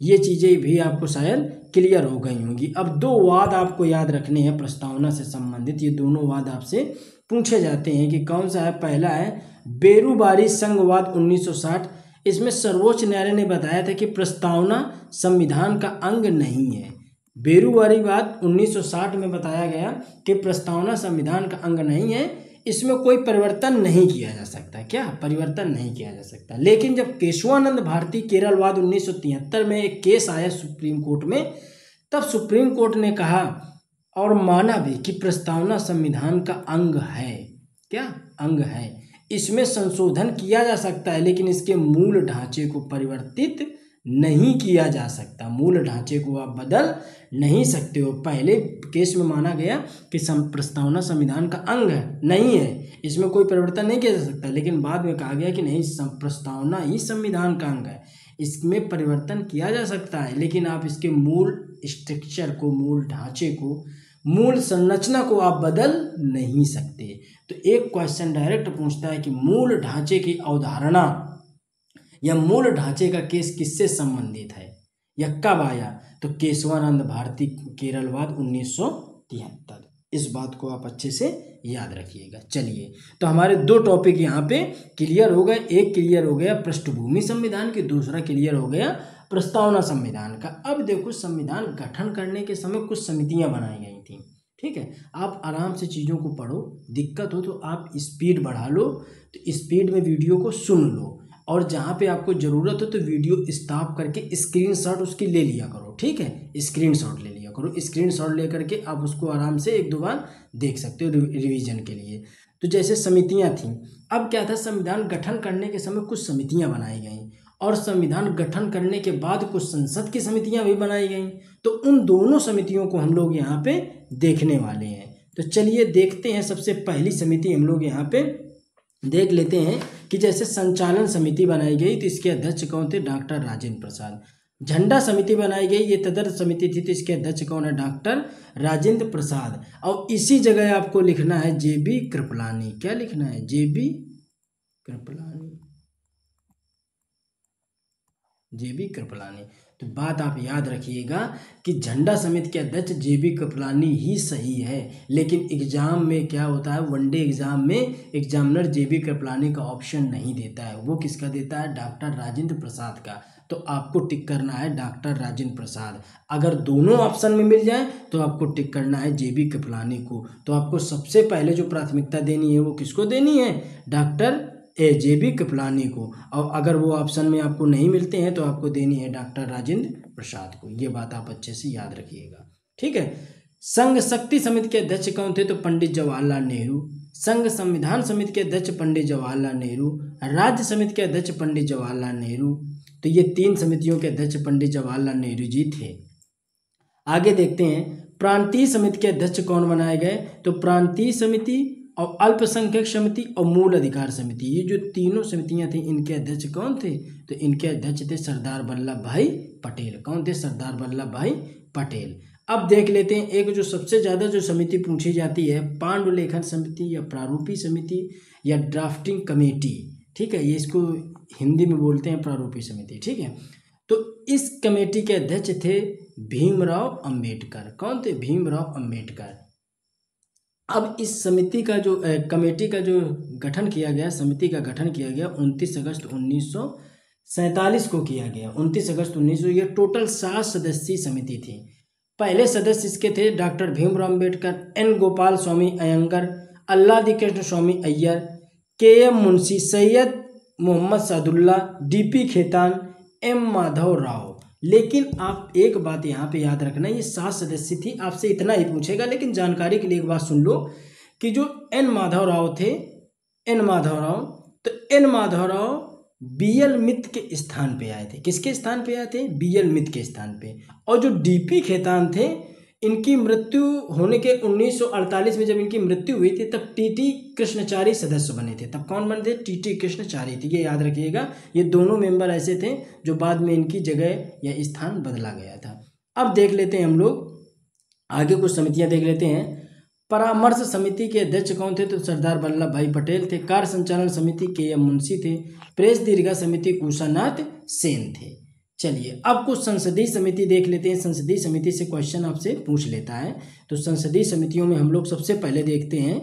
ये चीज़ें भी आपको शायद क्लियर हो गई होंगी। अब 2 वाद आपको याद रखने हैं प्रस्तावना से संबंधित, ये दोनों वाद आपसे पूछे जाते हैं कि कौन सा है। पहला है बेरूबारी संघवाद 1960। इसमें सर्वोच्च न्यायालय ने बताया था कि प्रस्तावना संविधान का अंग नहीं है। बेरूबारीवाद 1960 में बताया गया कि प्रस्तावना संविधान का अंग नहीं है, इसमें कोई परिवर्तन नहीं किया जा सकता। क्या परिवर्तन नहीं किया जा सकता। लेकिन जब केशवानंद भारती केरलवाद 1973 में एक केस आया सुप्रीम कोर्ट में, तब सुप्रीम कोर्ट ने कहा और माना भी कि प्रस्तावना संविधान का अंग है। क्या अंग है, इसमें संशोधन किया जा सकता है लेकिन इसके मूल ढांचे को परिवर्तित नहीं किया जा सकता। मूल ढांचे को आप बदल नहीं सकते हो। पहले केस में माना गया कि प्रस्तावना संविधान का अंग है, नहीं है, इसमें कोई परिवर्तन नहीं किया जा सकता। लेकिन बाद में कहा गया कि नहीं, प्रस्तावना ही संविधान का अंग है, इसमें परिवर्तन किया जा सकता है लेकिन आप इसके मूल स्ट्रक्चर को, मूल ढांचे को, मूल संरचना को आप बदल नहीं सकते। तो एक क्वेश्चन डायरेक्ट पूछता है कि मूल ढांचे की अवधारणा या मूल ढांचे का केस किससे संबंधित है या कब आया, तो केशवानंद भारती केरलवाद 1973। इस बात को आप अच्छे से याद रखिएगा। चलिए तो हमारे 2 टॉपिक यहाँ पे क्लियर हो गए। एक क्लियर हो गया पृष्ठभूमि संविधान की, दूसरा क्लियर हो गया प्रस्तावना संविधान का। अब देखो संविधान गठन करने के समय कुछ समितियां बनाई गई थी, ठीक है। आप आराम से चीज़ों को पढ़ो, दिक्कत हो तो आप स्पीड बढ़ा लो, तो स्पीड में वीडियो को सुन लो, और जहाँ पे आपको ज़रूरत हो तो वीडियो स्टॉप करके स्क्रीनशॉट उसकी ले लिया करो, ठीक है। स्क्रीनशॉट ले लिया करो, स्क्रीनशॉट ले करके आप उसको आराम से 1-2 बार देख सकते हो रिवीजन के लिए। तो जैसे समितियां थीं, अब क्या था, संविधान गठन करने के समय कुछ समितियां बनाई गईं और संविधान गठन करने के बाद कुछ संसद की समितियां भी बनाई गईं। तो उन दोनों समितियों को हम लोग यहाँ पे देखने वाले हैं। तो चलिए देखते हैं। सबसे पहली समिति हम लोग यहाँ पे देख लेते हैं कि जैसे संचालन समिति बनाई गई, तो इसके अध्यक्ष कौन थे, डॉक्टर राजेंद्र प्रसाद। झंडा समिति बनाई गई, ये तदर्थ समिति थी, तो इसके अध्यक्ष कौन है, डॉक्टर राजेंद्र प्रसाद। और इसी जगह आपको लिखना है जेबी कृपलानी। क्या लिखना है, जेबी कृपलानी, जेबी कृपलानी। तो बात आप याद रखिएगा कि झंडा समिति के अध्यक्ष जेबी कृपलानी ही सही है, लेकिन एग्जाम में क्या होता है, वनडे एग्जाम में एग्जामिनर जेबी कृपलानी का ऑप्शन नहीं देता है, वो किसका देता है, डॉक्टर राजेंद्र प्रसाद का। तो आपको टिक करना है डॉक्टर राजेंद्र प्रसाद। अगर दोनों ऑप्शन में मिल जाए तो आपको टिक करना है जेबी कृपलानी को। तो आपको सबसे पहले जो प्राथमिकता देनी है वो किसको देनी है, डॉक्टर जेबी कृपलानी को। और अगर वो ऑप्शन में आपको नहीं मिलते हैं तो आपको देनी है डॉक्टर राजेंद्र प्रसाद को। ये बात आप अच्छे से याद रखिएगा, ठीक है। संघ शक्ति समिति के अध्यक्ष कौन थे, तो पंडित जवाहरलाल नेहरू। संघ संविधान समिति के अध्यक्ष पंडित जवाहरलाल नेहरू। राज्य समिति के अध्यक्ष पंडित जवाहरलाल नेहरू। तो ये 3 समितियों के अध्यक्ष पंडित जवाहरलाल नेहरू जी थे। आगे देखते हैं प्रांतीय समिति के अध्यक्ष कौन बनाए गए, तो प्रांतीय समिति और अल्पसंख्यक समिति और मूल अधिकार समिति, ये जो तीनों समितियां थी, इनके अध्यक्ष कौन थे, तो इनके अध्यक्ष थे सरदार वल्लभ भाई पटेल। कौन थे, सरदार वल्लभ भाई पटेल। अब देख लेते हैं एक जो सबसे ज़्यादा जो समिति पूछी जाती है, पांडुलेखन समिति या प्रारूपी समिति या ड्राफ्टिंग कमेटी, ठीक है, ये इसको हिंदी में बोलते हैं प्रारूपी समिति, ठीक है। तो इस कमेटी के अध्यक्ष थे भीमराव अंबेडकर। कौन थे, भीमराव अंबेडकर। अब इस समिति का जो कमेटी का जो गठन किया गया, समिति का गठन किया गया 29 अगस्त 1947 को किया गया। 29 अगस्त 1900। ये टोटल 7 सदस्यीय समिति थी। पहले सदस्य इसके थे doctor Bhimrao Ambedkar, N Gopalaswami Ayyangar, Alladi Krishnaswami Iyer, K M Munshi, Syed Mohammad Saadulla, DP Khaitan, M Madhav Rao. लेकिन आप एक बात यहाँ पे याद रखना, ये 7 सदस्य थी, आपसे इतना ही पूछेगा, लेकिन जानकारी के लिए एक बात सुन लो कि जो एन माधव राव थे, एन माधव राव, तो एन माधव राव बीएल मित्र के स्थान पे आए थे। किसके स्थान पे आए थे, बीएल मित्र के स्थान पे। और जो डीपी खेतान थे, इनकी मृत्यु होने के 1948 में जब इनकी मृत्यु हुई थी तब टीटी कृष्णचारी सदस्य बने थे। तब कौन बने थे, टीटी कृष्णचारी थे। ये याद रखिएगा, ये दोनों मेंबर ऐसे थे जो बाद में इनकी जगह या स्थान बदला गया था। अब देख लेते हैं हम लोग आगे कुछ समितियां देख लेते हैं। परामर्श समिति के अध्यक्ष कौन थे, तो सरदार वल्लभ भाई पटेल थे। कार्य संचालन समिति के एम मुंशी थे। प्रेस दीर्घा समिति कुशानाथ सेन थे। चलिए अब कुछ संसदीय समिति देख लेते हैं। संसदीय समिति से क्वेश्चन आपसे पूछ लेता है। तो संसदीय समितियों में हम लोग सबसे पहले देखते हैं,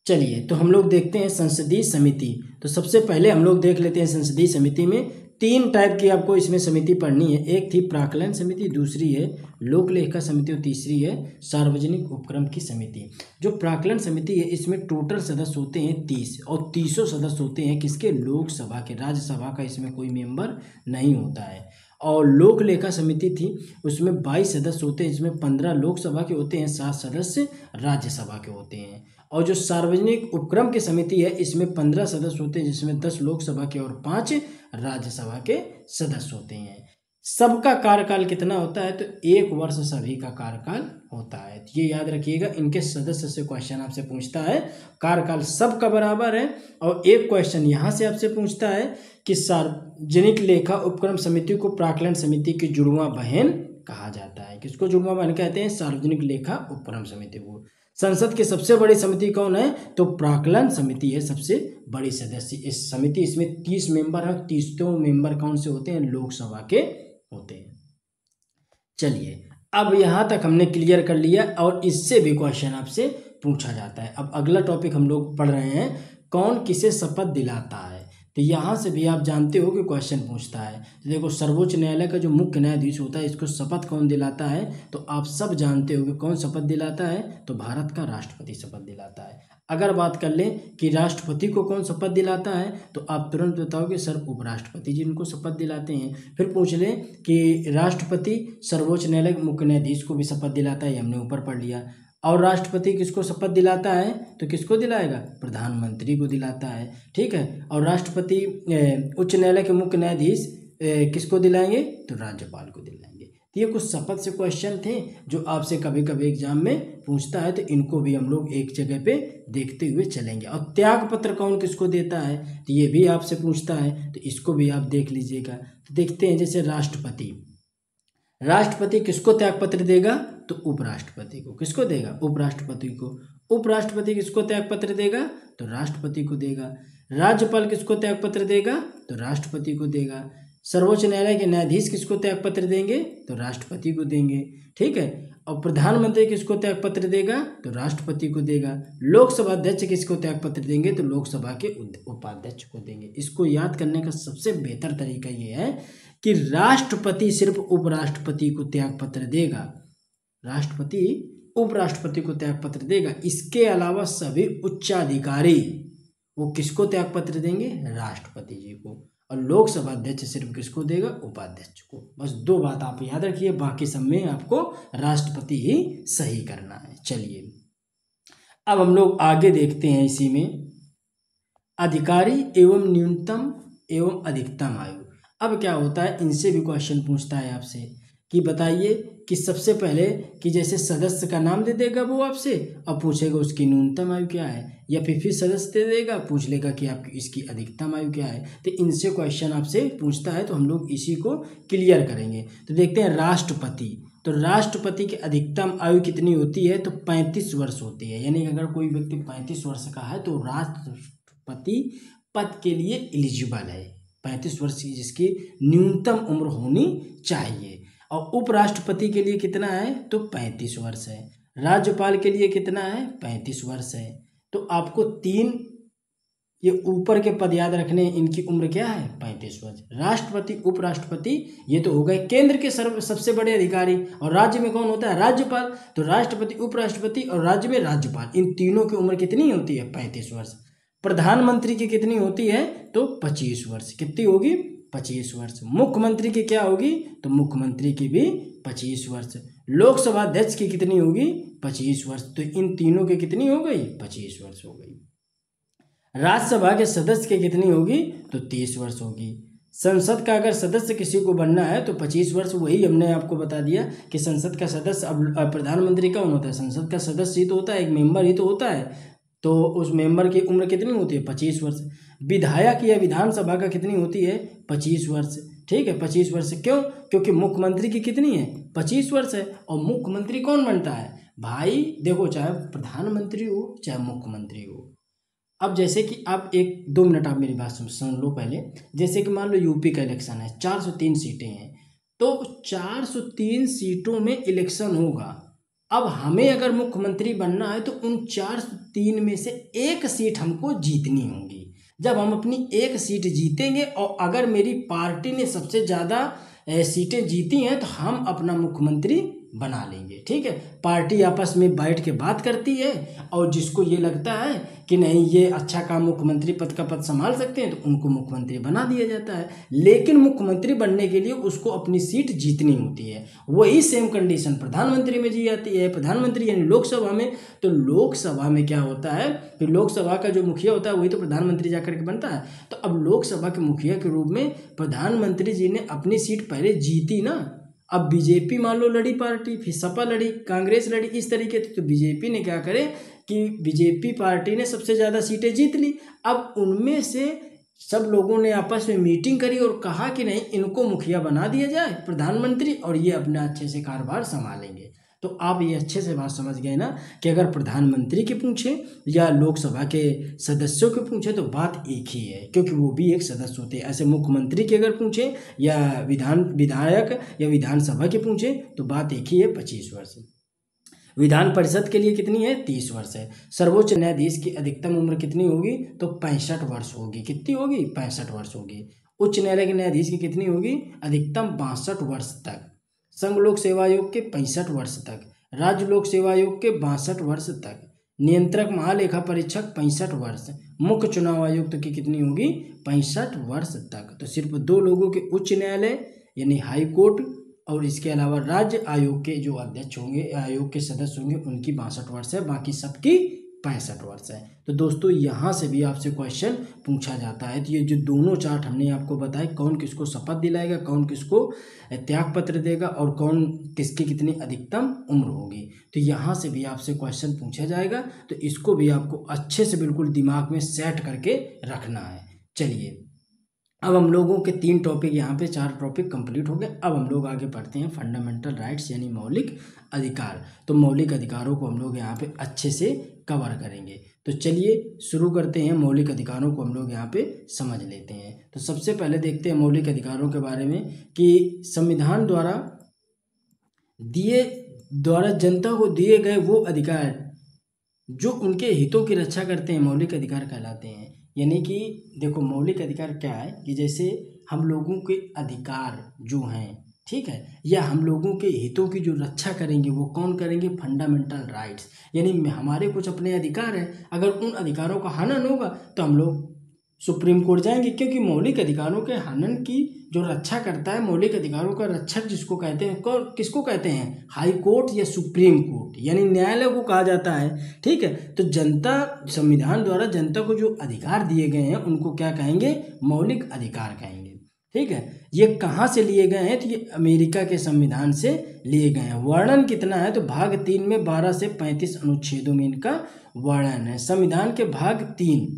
चलिए तो हम लोग देखते हैं संसदीय समिति। तो सबसे पहले हम लोग देख लेते हैं संसदीय समिति में 3 टाइप की आपको इसमें समिति पढ़नी है। एक थी प्राक्कलन समिति, दूसरी है लोक लेखा समिति और तीसरी है सार्वजनिक उपक्रम की समिति। जो प्राक्कलन समिति है इसमें टोटल सदस्य होते हैं 30 और 30 सदस्य होते हैं किसके, लोकसभा के। राज्यसभा का इसमें कोई मेंबर नहीं होता है। और लोक लेखा समिति थी, उसमें 22 सदस्य होते हैं, जिसमें 15 लोकसभा के होते हैं, 7 सदस्य राज्यसभा के होते हैं। और जो सार्वजनिक उपक्रम की समिति है इसमें 15 सदस्य होते हैं, जिसमें 10 लोकसभा के और 5 राज्यसभा के सदस्य होते हैं। सबका कार्यकाल कितना होता है, तो 1 वर्ष सभी का कार्यकाल होता है। तो ये याद रखिएगा, इनके सदस्य से क्वेश्चन आपसे पूछता है, कार्यकाल सबका बराबर है। और एक क्वेश्चन यहाँ से आपसे पूछता है कि सार्वजनिक लेखा उपक्रम समिति को प्राक्कलन समिति की जुड़वां बहन कहा जाता है। किसको जुड़वां बहन कहते हैं, सार्वजनिक लेखा उपक्रम समिति को। संसद की सबसे बड़ी समिति कौन है, तो प्राक्कलन समिति है सबसे बड़ी सदस्य इस समिति। इसमें 30 मेंबर है, 30 मेंबर कौन से होते हैं, लोकसभा के होते हैं। चलिए अब यहाँ तक हमने क्लियर कर लिया और इससे भी क्वेश्चन आपसे पूछा जाता है। अब अगला टॉपिक हम लोग पढ़ रहे हैं, कौन किसे शपथ दिलाता है। तो यहाँ से भी आप जानते हो कि क्वेश्चन पूछता है। तो देखो सर्वोच्च न्यायालय का जो मुख्य न्यायाधीश होता है इसको शपथ कौन दिलाता है, तो आप सब जानते हो कि कौन शपथ दिलाता है, तो भारत का राष्ट्रपति शपथ दिलाता है। अगर बात कर लें कि राष्ट्रपति को कौन शपथ दिलाता है, तो आप तुरंत बताओगे सर उपराष्ट्रपति जी इनको शपथ दिलाते हैं। फिर पूछ लें कि राष्ट्रपति सर्वोच्च न्यायालय के मुख्य न्यायाधीश को भी शपथ दिलाता है, हमने ऊपर पढ़ लिया। और राष्ट्रपति किसको शपथ दिलाता है तो किसको दिलाएगा, प्रधानमंत्री को दिलाता है, ठीक है। और राष्ट्रपति उच्च न्यायालय के मुख्य न्यायाधीश किसको दिलाएंगे तो राज्यपाल को दिलाएंगे। तो ये कुछ शपथ से क्वेश्चन थे जो आपसे कभी कभी एग्जाम में पूछता है, तो इनको भी हम लोग एक जगह पे देखते हुए चलेंगे। और त्याग पत्र कौन किसको देता है तो ये भी आपसे पूछता है, तो इसको भी आप देख लीजिएगा। तो देखते हैं, जैसे राष्ट्रपति किसको त्याग पत्र देगा तो उपराष्ट्रपति को। किसको देगा, उपराष्ट्रपति को। उपराष्ट्रपति किसको त्याग पत्र देगा तो राष्ट्रपति को देगा। राज्यपाल किसको त्याग पत्र देगा तो राष्ट्रपति को देगा। सर्वोच्च न्यायालय के न्यायाधीश किसको त्याग पत्र देंगे तो राष्ट्रपति को देंगे, ठीक है। और प्रधानमंत्री किसको त्याग पत्र देगा तो राष्ट्रपति को देगा। लोकसभा अध्यक्ष किसको त्याग पत्र देंगे तो लोकसभा के उपाध्यक्ष को देंगे। इसको याद करने का सबसे बेहतर तरीका ये है कि राष्ट्रपति सिर्फ उपराष्ट्रपति को त्याग पत्र देगा, राष्ट्रपति उपराष्ट्रपति को त्याग पत्र देगा। इसके अलावा सभी उच्चाधिकारी वो किसको त्याग पत्र देंगे, राष्ट्रपति जी को। और लोकसभा अध्यक्ष सिर्फ किसको देगा, उपाध्यक्ष को। बस दो बात आप याद रखिए, बाकी सब में आपको राष्ट्रपति ही सही करना है। चलिए अब हम लोग आगे देखते हैं, इसी में अधिकारी एवं न्यूनतम एवं अधिकतम आयु। अब क्या होता है, इनसे भी क्वेश्चन पूछता है आपसे कि बताइए कि सबसे पहले कि जैसे सदस्य का नाम दे देगा वो आपसे और पूछेगा उसकी न्यूनतम आयु क्या है, या फिर सदस्य दे देगा पूछ लेगा कि आपकी इसकी अधिकतम आयु क्या है। तो इनसे क्वेश्चन आपसे पूछता है, तो हम लोग इसी को क्लियर करेंगे। तो देखते हैं राष्ट्रपति, तो राष्ट्रपति की अधिकतम आयु कितनी होती है तो 35 वर्ष होती है। यानी कि अगर कोई व्यक्ति 35 वर्ष का है तो राष्ट्रपति पद के लिए एलिजिबल है, 35 वर्ष की जिसकी न्यूनतम उम्र होनी चाहिए। और उपराष्ट्रपति के लिए कितना है तो 35 वर्ष है। राज्यपाल के लिए कितना है 35 वर्ष है। तो आपको तीन ये ऊपर के पद याद रखने, इनकी उम्र क्या है 35 वर्ष। राष्ट्रपति उपराष्ट्रपति ये तो हो गए केंद्र के सबसे बड़े अधिकारी, और राज्य में कौन होता है राज्यपाल। तो राष्ट्रपति उपराष्ट्रपति और राज्य में राज्यपाल, इन तीनों की उम्र कितनी होती है 35 वर्ष। प्रधानमंत्री की कितनी होती है तो 25 वर्ष, कितनी होगी 25 वर्ष। मुख्यमंत्री की क्या होगी तो मुख्यमंत्री की भी 25 वर्ष। लोकसभा अध्यक्ष की कितनी होगी 25 वर्ष। तो इन तीनों की कितनी हो गई 25 वर्ष हो गई। राज्यसभा के सदस्य की कितनी होगी तो 30 वर्ष होगी। संसद का अगर सदस्य किसी को बनना है तो 25 वर्ष, वही हमने आपको बता दिया कि संसद का सदस्य, अब प्रधानमंत्री कौन होता है, संसद का सदस्य ही तो होता है, एक मेंबर ही तो होता है। तो उस मेंबर की उम्र कितनी होती है 25 वर्ष। विधायक या विधानसभा का कितनी होती है 25 वर्ष, ठीक है 25 वर्ष। क्यों, क्योंकि मुख्यमंत्री की कितनी है 25 वर्ष है। और मुख्यमंत्री कौन बनता है भाई, देखो चाहे प्रधानमंत्री हो चाहे मुख्यमंत्री हो। अब जैसे कि आप 1-2 मिनट आप मेरी बात सुन लो पहले। जैसे कि मान लो यूपी का इलेक्शन है, 403 सीटें हैं, तो 403 सीटों में इलेक्शन होगा। अब हमें अगर मुख्यमंत्री बनना है तो उन 403 में से एक सीट हमको जीतनी होगी। जब हम अपनी एक सीट जीतेंगे और अगर मेरी पार्टी ने सबसे ज़्यादा सीटें जीती हैं तो हम अपना मुख्यमंत्री बना लेंगे, ठीक है। पार्टी आपस में बैठ के बात करती है और जिसको ये लगता है कि नहीं ये अच्छा काम मुख्यमंत्री पद का पद संभाल सकते हैं तो उनको मुख्यमंत्री बना दिया जाता है। लेकिन मुख्यमंत्री बनने के लिए उसको अपनी सीट जीतनी होती है। वही सेम कंडीशन प्रधानमंत्री में जी जाती है। प्रधानमंत्री यानी लोकसभा में, तो लोकसभा में क्या होता है कि लोकसभा का जो मुखिया होता है वही तो प्रधानमंत्री जाकर के बनता है। तो अब लोकसभा के मुखिया के रूप में प्रधानमंत्री जी ने अपनी सीट पहले जीती ना। अब बीजेपी मान लो लड़ी पार्टी, फिर सपा लड़ी, कांग्रेस लड़ी, इस तरीके से। तो बीजेपी ने क्या करे कि बीजेपी पार्टी ने सबसे ज़्यादा सीटें जीत ली। अब उनमें से सब लोगों ने आपस में मीटिंग करी और कहा कि नहीं इनको मुखिया बना दिया जाए प्रधानमंत्री, और ये अपना अच्छे से कारोबार संभालेंगे। तो आप ये अच्छे से बात समझ गए ना कि अगर प्रधानमंत्री के पूछे या लोकसभा के सदस्यों के पूछे तो बात एक ही है, क्योंकि वो भी एक सदस्य होते हैं। ऐसे मुख्यमंत्री के अगर पूछे या विधायक या विधानसभा के पूछे तो बात एक ही है 25 वर्ष। विधान परिषद के लिए कितनी है 30 वर्ष है। सर्वोच्च न्यायाधीश की अधिकतम उम्र कितनी होगी तो 65 वर्ष होगी। कितनी होगी 65 वर्ष होगी। उच्च न्यायालय के न्यायाधीश की कितनी होगी अधिकतम 62 वर्ष तक। संघ लोक सेवा आयोग के 65 वर्ष तक। राज्य लोक सेवा आयोग के 62 वर्ष तक। नियंत्रक महालेखा परीक्षक 65 वर्ष। मुख्य चुनाव आयुक्त की कितनी होगी 65 वर्ष तक। तो सिर्फ 2 लोगों के उच्च न्यायालय यानी हाई कोर्ट और इसके अलावा राज्य आयोग के जो अध्यक्ष होंगे, आयोग के सदस्य होंगे, उनकी 62 वर्ष है, बाकी सबकी 65 वर्ष है। तो दोस्तों यहाँ से भी आपसे क्वेश्चन पूछा जाता है। तो ये जो दोनों चार्ट हमने आपको बताए, कौन किसको शपथ दिलाएगा, कौन किसको त्याग पत्र देगा और कौन किसकी कितनी अधिकतम उम्र होगी, तो यहाँ से भी आपसे क्वेश्चन पूछा जाएगा। तो इसको भी आपको अच्छे से बिल्कुल दिमाग में सेट करके रखना है। चलिए, अब हम लोगों के 3 टॉपिक यहाँ पे 4 टॉपिक कंप्लीट हो गए। अब हम लोग आगे बढ़ते हैं फंडामेंटल राइट्स यानी मौलिक अधिकार। तो मौलिक अधिकारों को हम लोग यहाँ पे अच्छे से कवर करेंगे। तो चलिए शुरू करते हैं, मौलिक अधिकारों को हम लोग यहाँ पे समझ लेते हैं। तो सबसे पहले देखते हैं मौलिक अधिकारों के बारे में कि संविधान द्वारा जनता को दिए गए वो अधिकार जो उनके हितों की रक्षा करते हैं मौलिक अधिकार कहलाते हैं। यानी कि देखो, मौलिक अधिकार क्या है कि जैसे हम लोगों के अधिकार जो हैं, ठीक है, या हम लोगों के हितों की जो रक्षा करेंगे वो कौन करेंगे, फंडामेंटल राइट्स। यानी हमारे कुछ अपने अधिकार हैं, अगर उन अधिकारों का हनन होगा तो हम लोग सुप्रीम कोर्ट जाएंगे, क्योंकि मौलिक अधिकारों के हनन की जो रक्षा करता है, मौलिक अधिकारों का रक्षक जिसको कहते हैं, किसको कहते हैं, हाई कोर्ट या सुप्रीम कोर्ट, यानी न्यायालय को कहा जाता है। ठीक है, तो जनता, संविधान द्वारा जनता को जो अधिकार दिए गए हैं उनको क्या कहेंगे, मौलिक अधिकार कहेंगे। ठीक है, ये कहाँ से लिए गए हैं, तो ये अमेरिका के संविधान से लिए गए हैं। वर्णन कितना है, तो भाग 3 में 12 से 35 अनुच्छेदों में इनका वर्णन है। संविधान के भाग 3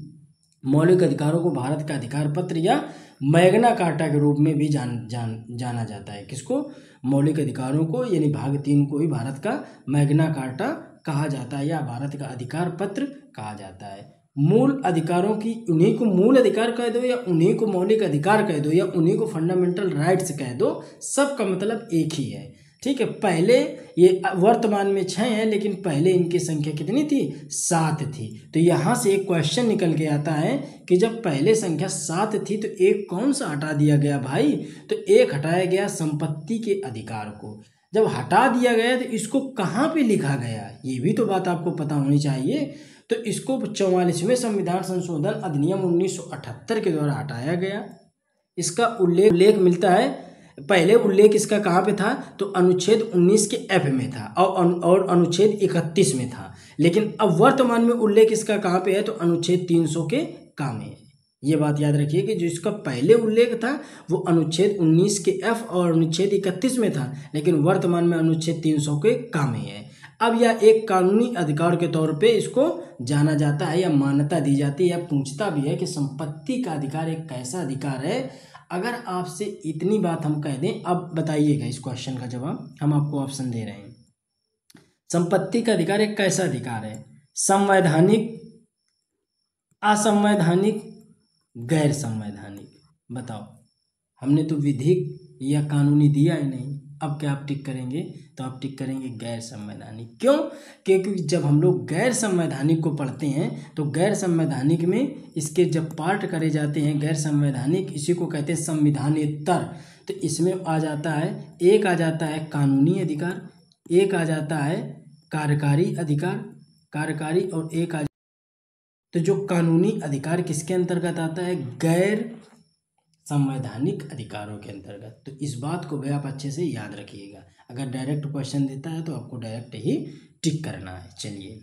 मौलिक अधिकारों को भारत का अधिकार पत्र या मैग्ना कार्टा के रूप में भी जाना जाता है। किसको, मौलिक अधिकारों को, यानी भाग 3 को ही भारत का मैग्ना कार्टा कहा जाता है या भारत का अधिकार पत्र कहा जाता है। मूल अधिकारों की, उन्हीं को मूल अधिकार कह दो या उन्हीं को मौलिक अधिकार कह दो या उन्हीं को फंडामेंटल राइट्स कह दो, सबका मतलब एक ही है। ठीक है, पहले ये वर्तमान में 6 हैं, लेकिन पहले इनकी संख्या कितनी थी, 7 थी। तो यहाँ से एक क्वेश्चन निकल के आता है कि जब पहले संख्या 7 थी तो एक कौन सा हटा दिया गया भाई, तो एक हटाया गया संपत्ति के अधिकार को। जब हटा दिया गया तो इसको कहाँ पे लिखा गया, ये भी तो बात आपको पता होनी चाहिए। तो इसको 44वें संविधान संशोधन अधिनियम 1978 के द्वारा हटाया गया। इसका उल्लेख मिलता है, पहले उल्लेख इसका कहाँ पे था, तो अनुच्छेद 19 के F में था और अनुच्छेद 31 में था। लेकिन अब वर्तमान में उल्लेख इसका कहाँ पे है, तो अनुच्छेद 300 के का में है। ये बात याद रखिए कि जो इसका पहले उल्लेख था वो अनुच्छेद 19 के F और अनुच्छेद 31 में था, लेकिन वर्तमान में अनुच्छेद 300 के का में है। अब यह एक कानूनी अधिकार के तौर पे इसको जाना जाता है या मान्यता दी जाती है या पूछता भी है कि संपत्ति का अधिकार एक कैसा अधिकार है। अगर आपसे इतनी बात हम कह दें, अब बताइएगा इस क्वेश्चन का जवाब, हम आपको ऑप्शन दे रहे हैं। संपत्ति का अधिकार एक कैसा अधिकार है, संवैधानिक, असंवैधानिक, गैर संवैधानिक, बताओ। हमने तो विधिक या कानूनी दिया ही नहीं। अब क्या आप टिक करेंगे, तो आप टिक करेंगे गैर संवैधानिक। क्यों, क्योंकि जब हम लोग गैर संवैधानिक को पढ़ते हैं तो गैर संवैधानिक में इसके जब पार्ट करे जाते हैं गैर संवैधानिक, इसी को कहते हैं संविधानेतर। तो इसमें आ जाता है, एक आ जाता है कानूनी अधिकार, एक आ जाता है कार्यकारी अधिकार, कार्यकारी, और एक आ, तो जो कानूनी अधिकार किसके अंतर्गत आता है, गैर संवैधानिक अधिकारों के अंतर्गत। तो इस बात को भी आप अच्छे से याद रखिएगा। अगर डायरेक्ट क्वेश्चन देता है तो आपको डायरेक्ट ही टिक करना है। चलिए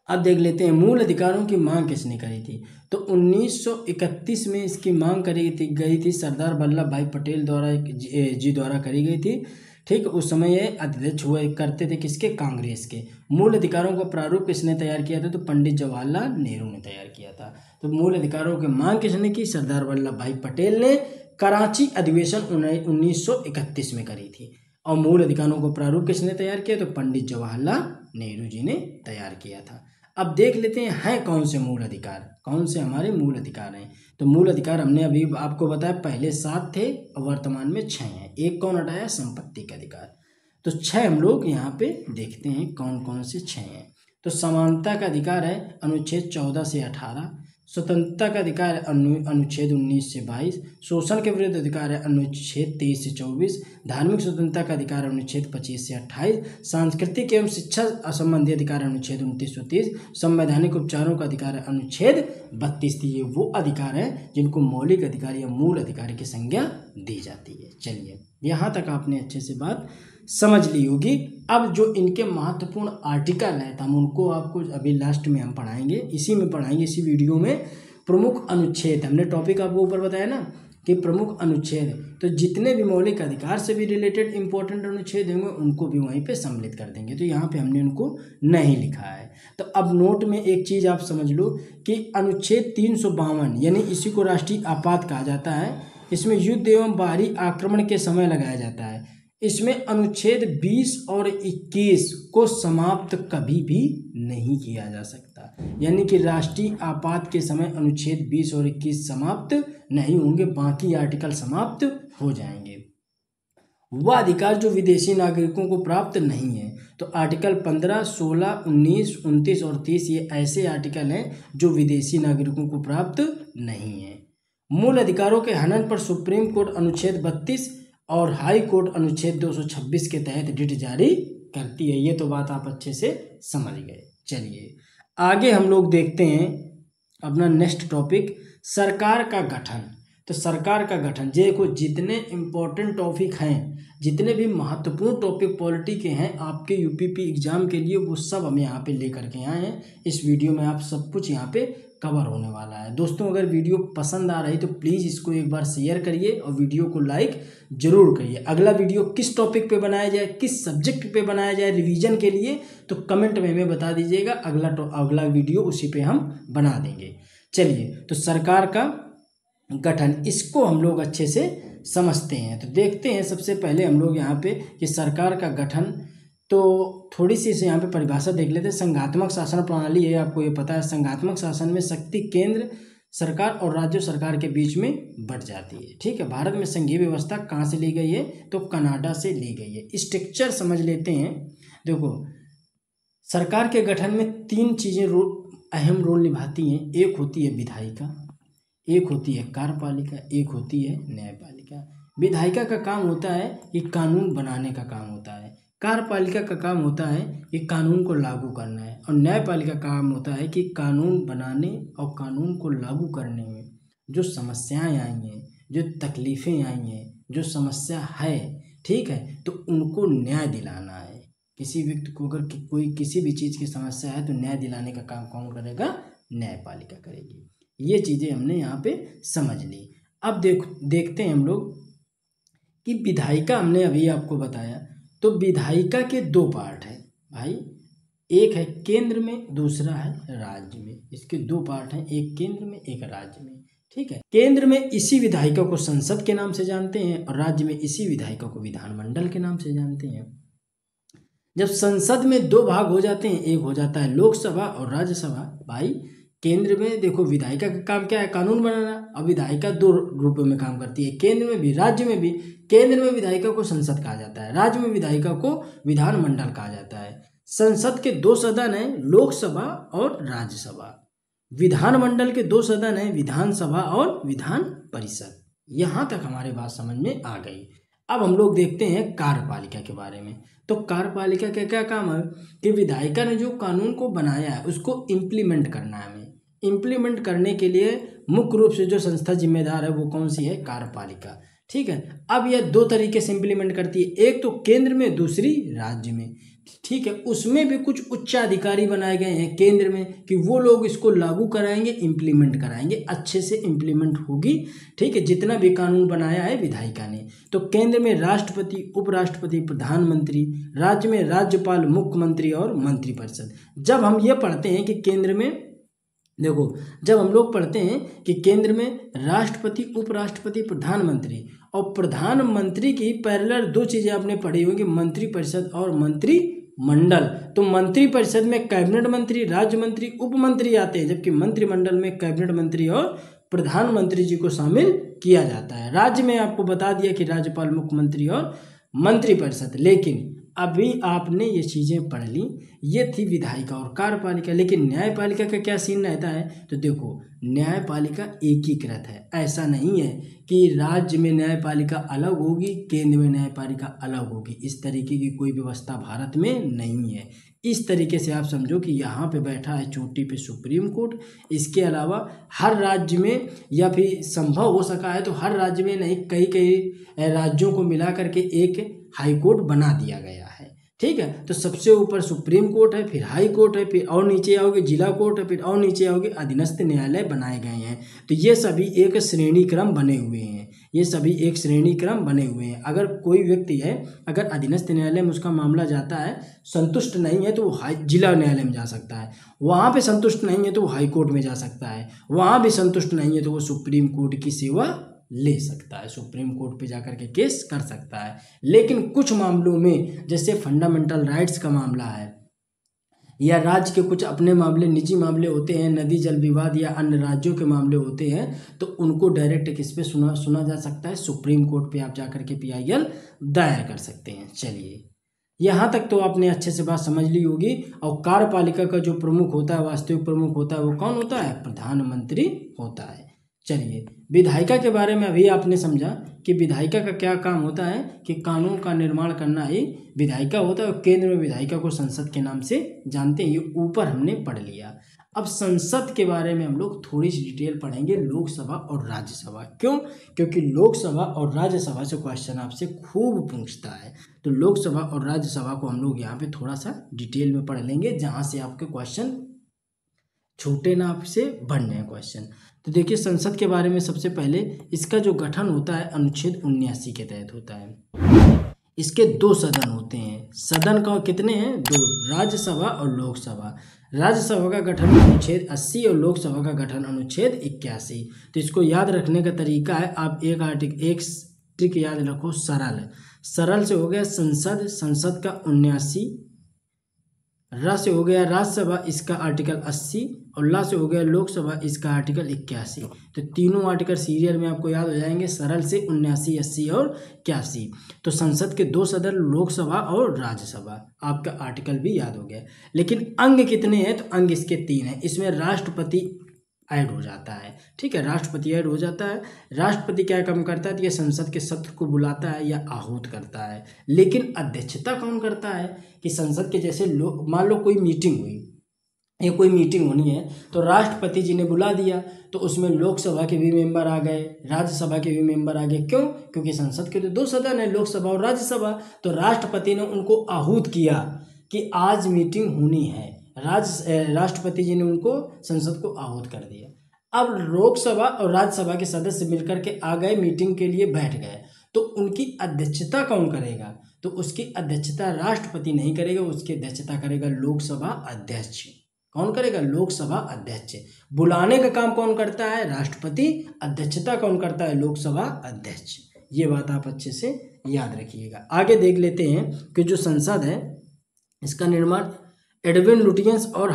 अब देख लेते हैं मूल अधिकारों की मांग किसने करी थी। तो 1931 में इसकी मांग गई थी सरदार वल्लभ भाई पटेल द्वारा करी गई थी। ठीक, उस समय ये अध्यक्ष हुआ करते थे किसके, कांग्रेस के। मूल अधिकारों का प्रारूप किसने तैयार किया था, तो पंडित जवाहरलाल नेहरू ने तैयार किया था। तो मूल अधिकारों की मांग किसने की, सरदार वल्लभ भाई पटेल ने कराची अधिवेशन 1931 में करी थी। और मूल अधिकारों को प्रारूप किसने तैयार किया, तो पंडित जवाहरलाल नेहरू जी ने तैयार किया था। अब देख लेते हैं कौन से मूल अधिकार, कौन से हमारे मूल अधिकार हैं। तो मूल अधिकार हमने अभी आपको बताया पहले 7 थे और वर्तमान में 6 हैं। एक कौन हटाया, संपत्ति का अधिकार। तो 6 हम लोग यहाँ पे देखते हैं कौन कौन से 6 हैं। तो समानता का अधिकार है अनुच्छेद 14 से 18, स्वतंत्रता का अधिकार है अनुच्छेद 19 से 22। शोषण के विरुद्ध अधिकार है अनुच्छेद 23 से 24। धार्मिक स्वतंत्रता का अधिकार है अनुच्छेद 25 से 28। सांस्कृतिक एवं शिक्षा संबंधी अधिकार है अनुच्छेद 29 से 30। संवैधानिक उपचारों का अधिकार है अनुच्छेद 32। ये वो अधिकार हैं जिनको मौलिक अधिकार या मूल अधिकार की संज्ञा दी जाती है। चलिए, यहाँ तक आपने अच्छे से बात समझ ली होगी। अब जो इनके महत्वपूर्ण आर्टिकल हैं तो हम उनको आपको अभी लास्ट में हम पढ़ाएंगे, इसी में पढ़ाएंगे, इसी वीडियो में। प्रमुख अनुच्छेद, हमने टॉपिक आपको ऊपर बताया ना कि प्रमुख अनुच्छेद, तो जितने भी मौलिक अधिकार से भी रिलेटेड इंपॉर्टेंट अनुच्छेद होंगे उनको भी वहीं पे सम्मिलित कर देंगे। तो यहाँ पे हमने उनको नहीं लिखा है। तो अब नोट में एक चीज़ आप समझ लो कि अनुच्छेद 352 यानी इसी को राष्ट्रीय आपात कहा जाता है। इसमें युद्ध एवं बाहरी आक्रमण के समय लगाया जाता है। इसमें अनुच्छेद 20 और 21 को समाप्त कभी भी नहीं किया जा सकता, यानी कि राष्ट्रीय आपात के समय अनुच्छेद 20 और 21 समाप्त नहीं होंगे, बाकी आर्टिकल समाप्त हो जाएंगे। वह अधिकार जो विदेशी नागरिकों को प्राप्त नहीं है, तो आर्टिकल 15, 16, 19, 29 और 30 ये ऐसे आर्टिकल हैं जो विदेशी नागरिकों को प्राप्त नहीं है। मूल अधिकारों के हनन पर सुप्रीम कोर्ट अनुच्छेद 32 और हाई कोर्ट अनुच्छेद 226 के तहत रिट जारी करती है। ये तो बात आप अच्छे से समझ गए। चलिए आगे हम लोग देखते हैं अपना नेक्स्ट टॉपिक, सरकार का गठन। तो सरकार का गठन, देखो जितने इम्पोर्टेंट टॉपिक हैं, जितने भी महत्वपूर्ण टॉपिक पॉलिटी के हैं आपके यूपीपी एग्जाम के लिए, वो सब हम यहाँ पे लेकर के आए हैं। इस वीडियो में आप सब कुछ यहाँ पे कवर होने वाला है। दोस्तों अगर वीडियो पसंद आ रही तो प्लीज़ इसको एक बार शेयर करिए और वीडियो को लाइक जरूर करिए। अगला वीडियो किस टॉपिक पे बनाया जाए, किस सब्जेक्ट पे बनाया जाए रिवीजन के लिए, तो कमेंट में हमें बता दीजिएगा, अगला वीडियो उसी पे हम बना देंगे। चलिए, तो सरकार का गठन, इसको हम लोग अच्छे से समझते हैं। तो देखते हैं सबसे पहले हम लोग यहाँ पे कि सरकार का गठन, तो थोड़ी सी इसे यहाँ पे परिभाषा देख लेते हैं। संघात्मक शासन प्रणाली है, आपको ये पता है। संघात्मक शासन में शक्ति केंद्र सरकार और राज्य सरकार के बीच में बढ़ जाती है। ठीक है, भारत में संघीय व्यवस्था कहाँ से ली गई है, तो कनाडा से ली गई है। स्ट्रक्चर समझ लेते हैं। देखो सरकार के गठन में 3 चीज़ें अहम रोल निभाती हैं। एक होती है विधायिका, एक होती है कार्यपालिका, एक होती है न्यायपालिका। विधायिका का काम होता है कि कानून बनाने का काम होता है, कार्यपालिका का काम होता है कि कानून को लागू करना है, और न्यायपालिका का काम होता है कि कानून बनाने और कानून को लागू करने में जो समस्याएं आई हैं, जो तकलीफ़ें आई हैं, जो समस्या है, ठीक है, तो उनको न्याय दिलाना है। किसी व्यक्ति को अगर कोई किसी भी चीज़ की समस्या है तो न्याय दिलाने का काम कौन करेगा, न्यायपालिका करेगी। ये चीज़ें हमने यहाँ पे समझ ली। अब देखते हैं हम लोग कि विधायिका, हमने अभी आपको बताया, तो विधायिका के 2 पार्ट हैं भाई, एक है केंद्र में, दूसरा है राज्य में। इसके 2 पार्ट हैं, एक केंद्र में, एक राज्य में। ठीक है, केंद्र में इसी विधायिका को संसद के नाम से जानते हैं और राज्य में इसी विधायिका को विधानमंडल के नाम से जानते हैं। जब संसद में 2 भाग हो जाते हैं, एक हो जाता है लोकसभा और राज्यसभा। भाई केंद्र में देखो विधायिका का काम क्या है, कानून बनाना। अब विधायिका 2 रूपों में काम करती है, केंद्र में भी राज्य में भी। केंद्र में विधायिका को संसद कहा जाता है, राज्य में विधायिका को विधानमंडल कहा जाता है। संसद के 2 सदन हैं, लोकसभा और राज्यसभा। विधानमंडल के 2 सदन हैं, विधानसभा और विधान परिषद। यहाँ तक हमारी बात समझ में आ गई। अब हम लोग देखते हैं कार्यपालिका के बारे में। तो कार्यपालिका का क्या काम है कि विधायिका ने जो कानून को बनाया है उसको इम्प्लीमेंट करना है। हमें इम्प्लीमेंट करने के लिए मुख्य रूप से जो संस्था जिम्मेदार है वो कौन सी है, कार्यपालिका। ठीक है, अब यह 2 तरीके से इम्प्लीमेंट करती है, एक तो केंद्र में, दूसरी राज्य में। ठीक है, उसमें भी कुछ उच्चाधिकारी बनाए गए हैं केंद्र में कि वो लोग इसको लागू कराएंगे, इम्प्लीमेंट कराएंगे, अच्छे से इम्प्लीमेंट होगी। ठीक है, जितना भी कानून बनाया है विधायिका ने। तो केंद्र में राष्ट्रपति, उपराष्ट्रपति, प्रधानमंत्री, राज्य में राज्यपाल, मुख्यमंत्री और मंत्रिपरिषद। जब हम ये पढ़ते हैं कि केंद्र में, देखो जब हम लोग पढ़ते हैं कि केंद्र में राष्ट्रपति, उपराष्ट्रपति, प्रधानमंत्री, और प्रधानमंत्री की पैरेलल 2 चीज़ें आपने पढ़ी होंगी, मंत्रिपरिषद और मंत्रिमंडल। तो मंत्रिपरिषद में कैबिनेट मंत्री, राज्य मंत्री, उप मंत्री आते हैं, जबकि मंत्रिमंडल में कैबिनेट मंत्री और प्रधानमंत्री जी को शामिल किया जाता है। राज्य में आपको बता दिया कि राज्यपाल, मुख्यमंत्री और मंत्रिपरिषद। लेकिन अभी आपने ये चीज़ें पढ़ ली, ये थी विधायिका और कार्यपालिका। लेकिन न्यायपालिका का क्या सीन रहता है, तो देखो न्यायपालिका एकीकृत है। ऐसा नहीं है कि राज्य में न्यायपालिका अलग होगी, केंद्र में न्यायपालिका अलग होगी। इस तरीके की कोई व्यवस्था भारत में नहीं है। इस तरीके से आप समझो कि यहाँ पे बैठा है चोटी पे सुप्रीम कोर्ट। इसके अलावा हर राज्य में, या फिर संभव हो सका है तो हर राज्य में नहीं, कई कई राज्यों को मिला करके एक हाई कोर्ट बना दिया गया है। ठीक है, तो सबसे ऊपर सुप्रीम कोर्ट है, फिर हाई कोर्ट है, फिर और नीचे आओगे जिला कोर्ट है, फिर और नीचे आओगे अधीनस्थ न्यायालय बनाए गए हैं। तो ये सभी एक श्रेणी क्रम बने हुए हैं, ये सभी एक श्रेणी क्रम बने हुए हैं। अगर कोई व्यक्ति है, अगर अधीनस्थ न्यायालय में उसका मामला जाता है, संतुष्ट नहीं है तो वो जिला न्यायालय में जा सकता है, वहाँ पे संतुष्ट नहीं है तो वो हाई कोर्ट में जा सकता है, वहाँ भी संतुष्ट नहीं है तो वो सुप्रीम कोर्ट की सेवा ले सकता है, सुप्रीम कोर्ट पे जाकर के केस कर सकता है। लेकिन कुछ मामलों में, जैसे फंडामेंटल राइट्स का मामला है, या राज्य के कुछ अपने मामले, निजी मामले होते हैं, नदी जल विवाद या अन्य राज्यों के मामले होते हैं, तो उनको डायरेक्ट किस पे सुना जा सकता है, सुप्रीम कोर्ट पे आप जाकर के PIL दायर कर सकते हैं। चलिए, यहाँ तक तो आपने अच्छे से बात समझ ली होगी। और कार्यपालिका का जो प्रमुख होता है, वास्तविक प्रमुख होता है, वो कौन होता है, प्रधानमंत्री होता है। चलिए, विधायिका के बारे में अभी आपने समझा कि विधायिका का क्या काम होता है, कि कानून का निर्माण करना ही विधायिका होता है। और केंद्र में विधायिका को संसद के नाम से जानते हैं, ये ऊपर हमने पढ़ लिया। अब संसद के बारे में हम लोग थोड़ी सी डिटेल पढ़ेंगे, लोकसभा और राज्यसभा। क्यों? क्योंकि लोकसभा और राज्यसभा से क्वेश्चन आपसे खूब पूछता है। तो लोकसभा और राज्यसभा को हम लोग यहाँ पे थोड़ा सा डिटेल में पढ़ लेंगे, जहाँ से आपके क्वेश्चन छोटे ना आपसे बढ़ जाए क्वेश्चन। तो देखिए, संसद के बारे में सबसे पहले इसका जो गठन होता है अनुच्छेद 79 के तहत होता है। इसके 2 सदन होते हैं। सदन का कितने हैं? 2, राज्यसभा और लोकसभा। राज्यसभा का गठन अनुच्छेद 80 और लोकसभा का गठन अनुच्छेद 81। तो इसको याद रखने का तरीका है, आप एक ट्रिक याद रखो, सरल से हो गया संसद, संसद का 79, र से हो गया राज्यसभा, इसका आर्टिकल 80, और ला से हो गया लोकसभा, इसका आर्टिकल 81। तो तीनों आर्टिकल सीरियल में आपको याद हो जाएंगे, सरल से 79, 80 और 81। तो संसद के 2 सदन, लोकसभा और राज्यसभा, आपका आर्टिकल भी याद हो गया। लेकिन अंग कितने हैं? तो अंग इसके 3 हैं। इसमें राष्ट्रपति ऐड हो जाता है। ठीक है, राष्ट्रपति ऐड हो जाता है। राष्ट्रपति क्या काम करता है? तो ये संसद के सत्र को बुलाता है या आहूत करता है। लेकिन अध्यक्षता कौन करता है? कि संसद के जैसे मान लो कोई मीटिंग हुई, ये कोई मीटिंग होनी है, तो राष्ट्रपति जी ने बुला दिया, तो उसमें लोकसभा के भी मेंबर आ गए, राज्यसभा के भी मेंबर आ गए। क्यों? क्योंकि संसद के तो 2 सदन है, लोकसभा और राज्यसभा। तो राष्ट्रपति ने उनको आहूत किया कि आज मीटिंग होनी है, राष्ट्रपति जी ने उनको संसद को आहूत कर दिया। अब लोकसभा और राज्यसभा के सदस्य मिलकर के आ गए, मीटिंग के लिए बैठ गए, तो उनकी अध्यक्षता कौन करेगा? तो उसकी अध्यक्षता राष्ट्रपति नहीं करेगा, उसकी अध्यक्षता करेगा लोकसभा अध्यक्ष। कौन करेगा? लोकसभा अध्यक्ष। बुलाने का काम कौन करता है? राष्ट्रपति। अध्यक्षता कौन करता है? लोकसभा अध्यक्ष। ये बात आप अच्छे से याद रखिएगा। आगे देख लेते हैं कि जो संसद है, इसका निर्माण एडविन लुटियंस और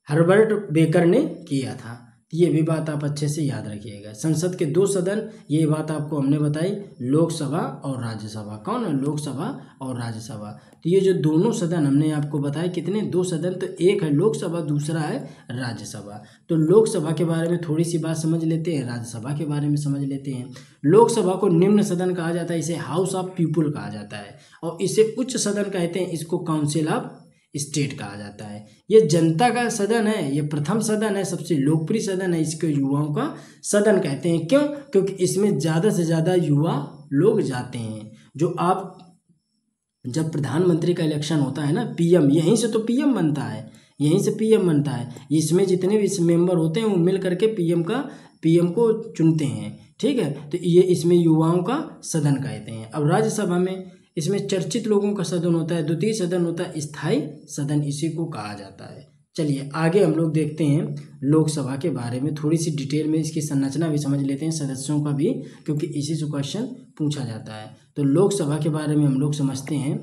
हर्बर्ट बेकर ने किया था। ये भी बात आप अच्छे से याद रखिएगा। संसद के 2 सदन, ये बात आपको हमने बताई, लोकसभा और राज्यसभा। कौन है? लोकसभा और राज्यसभा। तो ये जो दोनों सदन हमने आपको बताए, कितने? 2 सदन। तो एक है लोकसभा, दूसरा है राज्यसभा। तो लोकसभा के बारे में थोड़ी सी बात समझ लेते हैं, राज्यसभा के बारे में समझ लेते हैं। लोकसभा को निम्न सदन कहा जाता है, इसे हाउस ऑफ पीपुल कहा जाता है, और इसे उच्च सदन कहते हैं, इसको काउंसिल ऑफ स्टेट कहा जाता है। ये जनता का सदन है, ये प्रथम सदन है, सबसे लोकप्रिय सदन है, इसको युवाओं का सदन कहते हैं। क्यों? क्योंकि इसमें ज़्यादा से ज़्यादा युवा लोग जाते हैं। जो आप जब प्रधानमंत्री का इलेक्शन होता है ना, PM, यहीं से तो PM बनता है, यहीं से PM बनता है। इसमें जितने भी मेंबर होते हैं वो मिल करके PM को चुनते हैं। ठीक है, तो ये इसमें युवाओं का सदन कहते हैं। अब राज्यसभा में इसमें चर्चित लोगों का सदन होता है, द्वितीय सदन होता है, स्थायी सदन इसी को कहा जाता है। चलिए आगे हम लोग देखते हैं लोकसभा के बारे में, थोड़ी सी डिटेल में इसकी संरचना भी समझ लेते हैं, सदस्यों का भी, क्योंकि इसी से क्वेश्चन पूछा जाता है। तो लोकसभा के बारे में हम लोग समझते हैं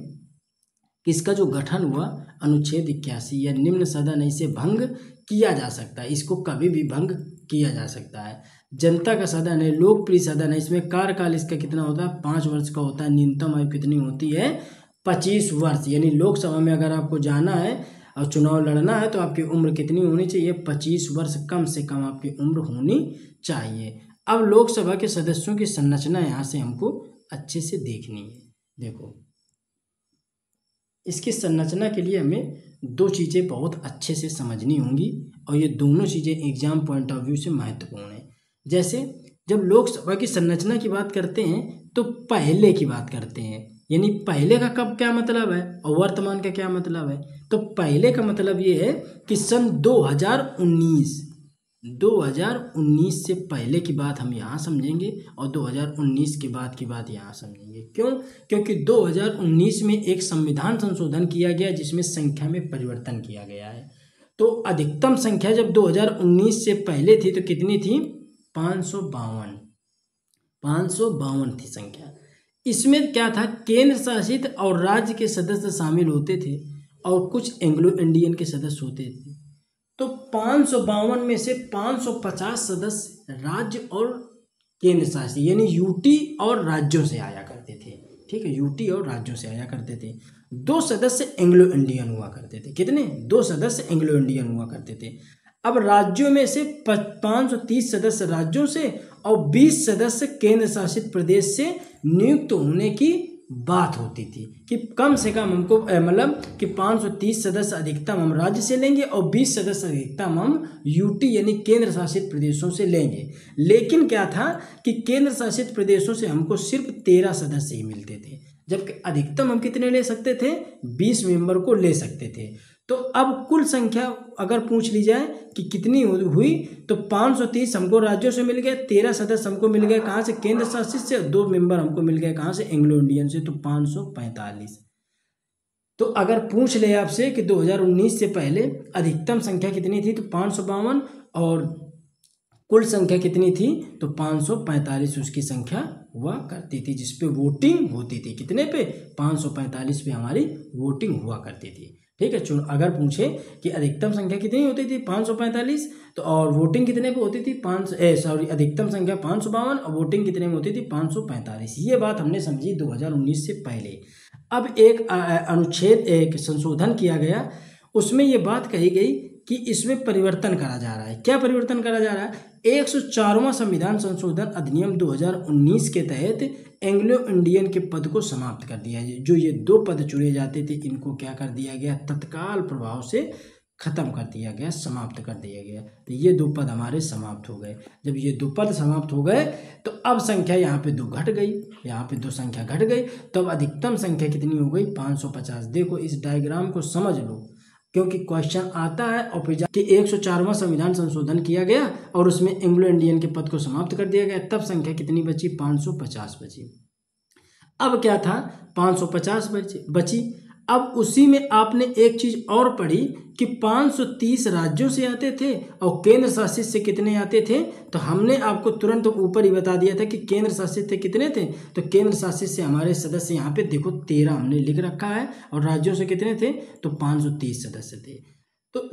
कि इसका जो गठन हुआ अनुच्छेद 81, या निम्न सदन है, इसे भंग किया जा सकता है, इसको कभी भी भंग किया जा सकता है। जनता का सदन है, लोकप्रिय सदन है, इसमें कार्यकाल इसका कितना होता है? 5 वर्ष का होता है। न्यूनतम आयु कितनी होती है? 25 वर्ष, यानी लोकसभा में अगर आपको जाना है और चुनाव लड़ना है तो आपकी उम्र कितनी होनी चाहिए? 25 वर्ष कम से कम आपकी उम्र होनी चाहिए। अब लोकसभा के सदस्यों की संरचना यहाँ से हमको अच्छे से देखनी है। देखो, इसकी संरचना के लिए हमें दो चीज़ें बहुत अच्छे से समझनी होंगी और ये दोनों चीज़ें एग्जाम पॉइंट ऑफ व्यू से महत्वपूर्ण है। जैसे जब लोकसभा की संरचना की बात करते हैं तो पहले की बात करते हैं, यानी पहले का कब क्या मतलब है और वर्तमान का क्या मतलब है। तो पहले का मतलब ये है कि सन 2019 से पहले की बात हम यहाँ समझेंगे और 2019 के बाद की बात यहाँ समझेंगे। क्यों? क्योंकि 2019 में एक संविधान संशोधन किया गया जिसमें संख्या में परिवर्तन किया गया है। तो अधिकतम संख्या जब 2019 से पहले थी तो कितनी थी? 552 थी संख्या। इसमें क्या था? केंद्र शासित और राज्य के सदस्य शामिल होते थे और कुछ एंग्लो इंडियन के सदस्य होते थे। तो 552 में से 550 सदस्य राज्य और केंद्र शासित यानी यूटी और राज्यों से आया करते थे। ठीक है, यूटी और राज्यों से आया करते थे। 2 सदस्य एंग्लो इंडियन हुआ करते थे। कितने? 2 सदस्य एंग्लो इंडियन हुआ करते थे। अब राज्यों में से 530 सदस्य राज्यों से और 20 सदस्य केंद्र शासित प्रदेश से नियुक्त होने की बात होती थी कि कम से कम हमको मतलब कि 530 सदस्य अधिकतम हम राज्य से लेंगे और 20 सदस्य अधिकतम हम यूटी यानी केंद्र शासित प्रदेशों से लेंगे। लेकिन क्या था कि केंद्र शासित प्रदेशों से हमको सिर्फ 13 सदस्य ही मिलते थे, जबकि अधिकतम हम कितने ले सकते थे? 20 मेंबर को ले सकते थे। तो अब कुल संख्या अगर पूछ ली जाए कि कितनी हुई तो 530 हमको राज्यों से मिल गए, 13 सदस्य हमको मिल गए कहाँ से? केंद्र शासित से। 2 मेंबर हमको मिल गए कहाँ से? एंग्लो इंडियन से। तो 545। तो अगर पूछ ले आपसे कि 2019 से पहले अधिकतम संख्या कितनी थी तो 552 और कुल संख्या कितनी थी तो 545 उसकी संख्या हुआ करती थी जिसपे वोटिंग होती थी। कितने पे? 545 पे हमारी वोटिंग हुआ करती थी। ठीक है, अगर पूछे कि अधिकतम संख्या कितनी होती थी 545 तो और वोटिंग कितने पे होती थी अधिकतम संख्या 552 और वोटिंग कितने में होती थी 545। ये बात हमने समझी 2019 से पहले। अब एक अनुच्छेद एक संशोधन किया गया, उसमें ये बात कही गई कि इसमें परिवर्तन करा जा रहा है। क्या परिवर्तन करा जा रहा है? 104वां संविधान संशोधन अधिनियम 2019 के तहत एंग्लो इंडियन के पद को समाप्त कर दिया है। जो ये 2 पद चुने जाते थे इनको क्या कर दिया गया? तत्काल प्रभाव से खत्म कर दिया गया, समाप्त कर दिया गया। तो ये 2 पद हमारे समाप्त हो गए। जब ये 2 पद समाप्त हो गए तो अब संख्या यहाँ पे 2 घट गई, यहाँ पे 2 संख्या घट गई। तो अब अधिकतम संख्या कितनी हो गई? 550। देखो इस डायग्राम को समझ लो क्योंकि क्वेश्चन आता है और फिर कि 104वां संविधान संशोधन किया गया और उसमें एंग्लो इंडियन के पद को समाप्त कर दिया गया। तब संख्या कितनी बची? 550 बची। अब क्या था? 550 बची। अब उसी में आपने एक चीज और पढ़ी कि 530 राज्यों से आते थे और केंद्र शासित से कितने आते थे? तो हमने आपको तुरंत ऊपर ही बता दिया था कि केंद्र शासित से कितने थे। तो केंद्र शासित से हमारे सदस्य यहाँ पे देखो 13 हमने लिख रखा है और राज्यों से कितने थे? तो 530 सदस्य थे। तो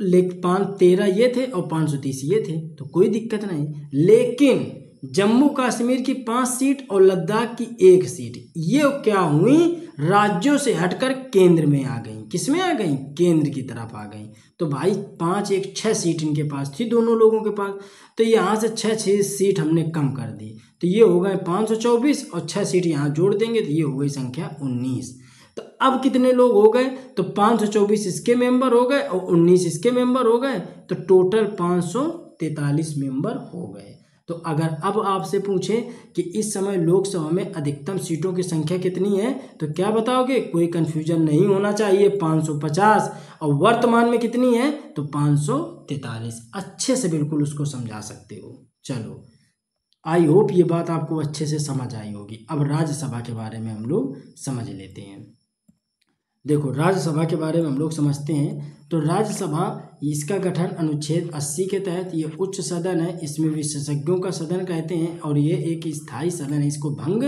13 ये थे और 530 ये थे, तो कोई दिक्कत नहीं। लेकिन जम्मू कश्मीर की 5 सीट और लद्दाख की 1 सीट ये क्या हुई? राज्यों से हटकर केंद्र में आ गई। किस में आ गई? केंद्र की तरफ आ गई। तो भाई 5 1 6 सीट इनके पास थी दोनों लोगों के पास, तो यहाँ से 6 सीट हमने कम कर दी। तो ये हो गए 524 और 6 सीट यहाँ जोड़ देंगे तो ये हो गई संख्या 19। तो अब कितने लोग हो गए? तो 524 इसके मेंबर हो गए और 19 इसके मेंबर हो गए, तो टोटल 543 मेंबर हो गए। तो अगर अब आपसे पूछे कि इस समय लोकसभा में अधिकतम सीटों की संख्या कितनी है तो क्या बताओगे? कोई कंफ्यूजन नहीं होना चाहिए, 550। और वर्तमान में कितनी है? तो 543। अच्छे से बिल्कुल उसको समझा सकते हो। चलो, आई होप ये बात आपको अच्छे से समझ आई होगी। अब राज्यसभा के बारे में हम लोग समझ लेते हैं। देखो, राज्यसभा के बारे में हम लोग समझते हैं। तो राज्यसभा इसका गठन अनुच्छेद 80 के तहत ये उच्च सदन है, इसमें विशेषज्ञों का सदन कहते हैं और ये एक स्थायी सदन है, इसको भंग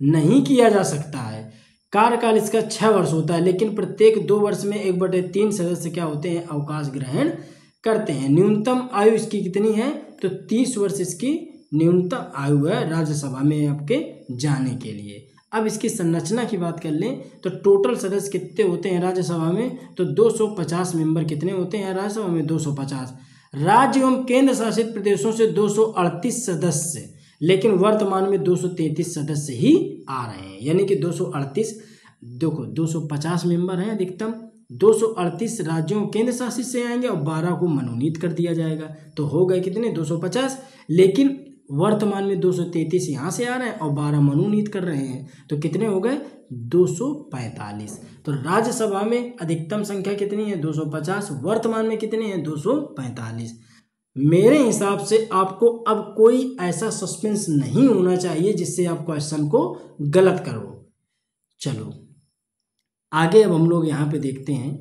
नहीं किया जा सकता है। कार्यकाल इसका 6 वर्ष होता है, लेकिन प्रत्येक 2 वर्ष में 1/3 सदस्य क्या होते हैं? अवकाश ग्रहण करते हैं। न्यूनतम आयु इसकी कितनी है? तो 30 वर्ष इसकी न्यूनतम आयु है राज्यसभा में आपके जाने के लिए। अब इसकी संरचना की बात कर लें तो टोटल सदस्य कितने होते हैं राज्यसभा में, तो 250 मेंबर कितने होते हैं राज्यसभा में, 250। राज्य एवं केंद्र शासित प्रदेशों से 238 सदस्य, लेकिन वर्तमान में 233 सदस्य ही आ रहे हैं, यानी कि 238, देखो 250 मेंबर हैं अधिकतम, 238 राज्यों केंद्र शासित से आएंगे और 12 को मनोनीत कर दिया जाएगा, तो हो गए कितने 250, लेकिन वर्तमान में 233 यहाँ से आ रहे हैं और 12 मनोनीत कर रहे हैं, तो कितने हो गए 245। तो राज्यसभा में अधिकतम संख्या कितनी है 250, वर्तमान में कितनी है 245। मेरे हिसाब से आपको अब कोई ऐसा सस्पेंस नहीं होना चाहिए जिससे आप क्वेश्चन को गलत करो। चलो आगे अब हम लोग यहाँ पे देखते हैं।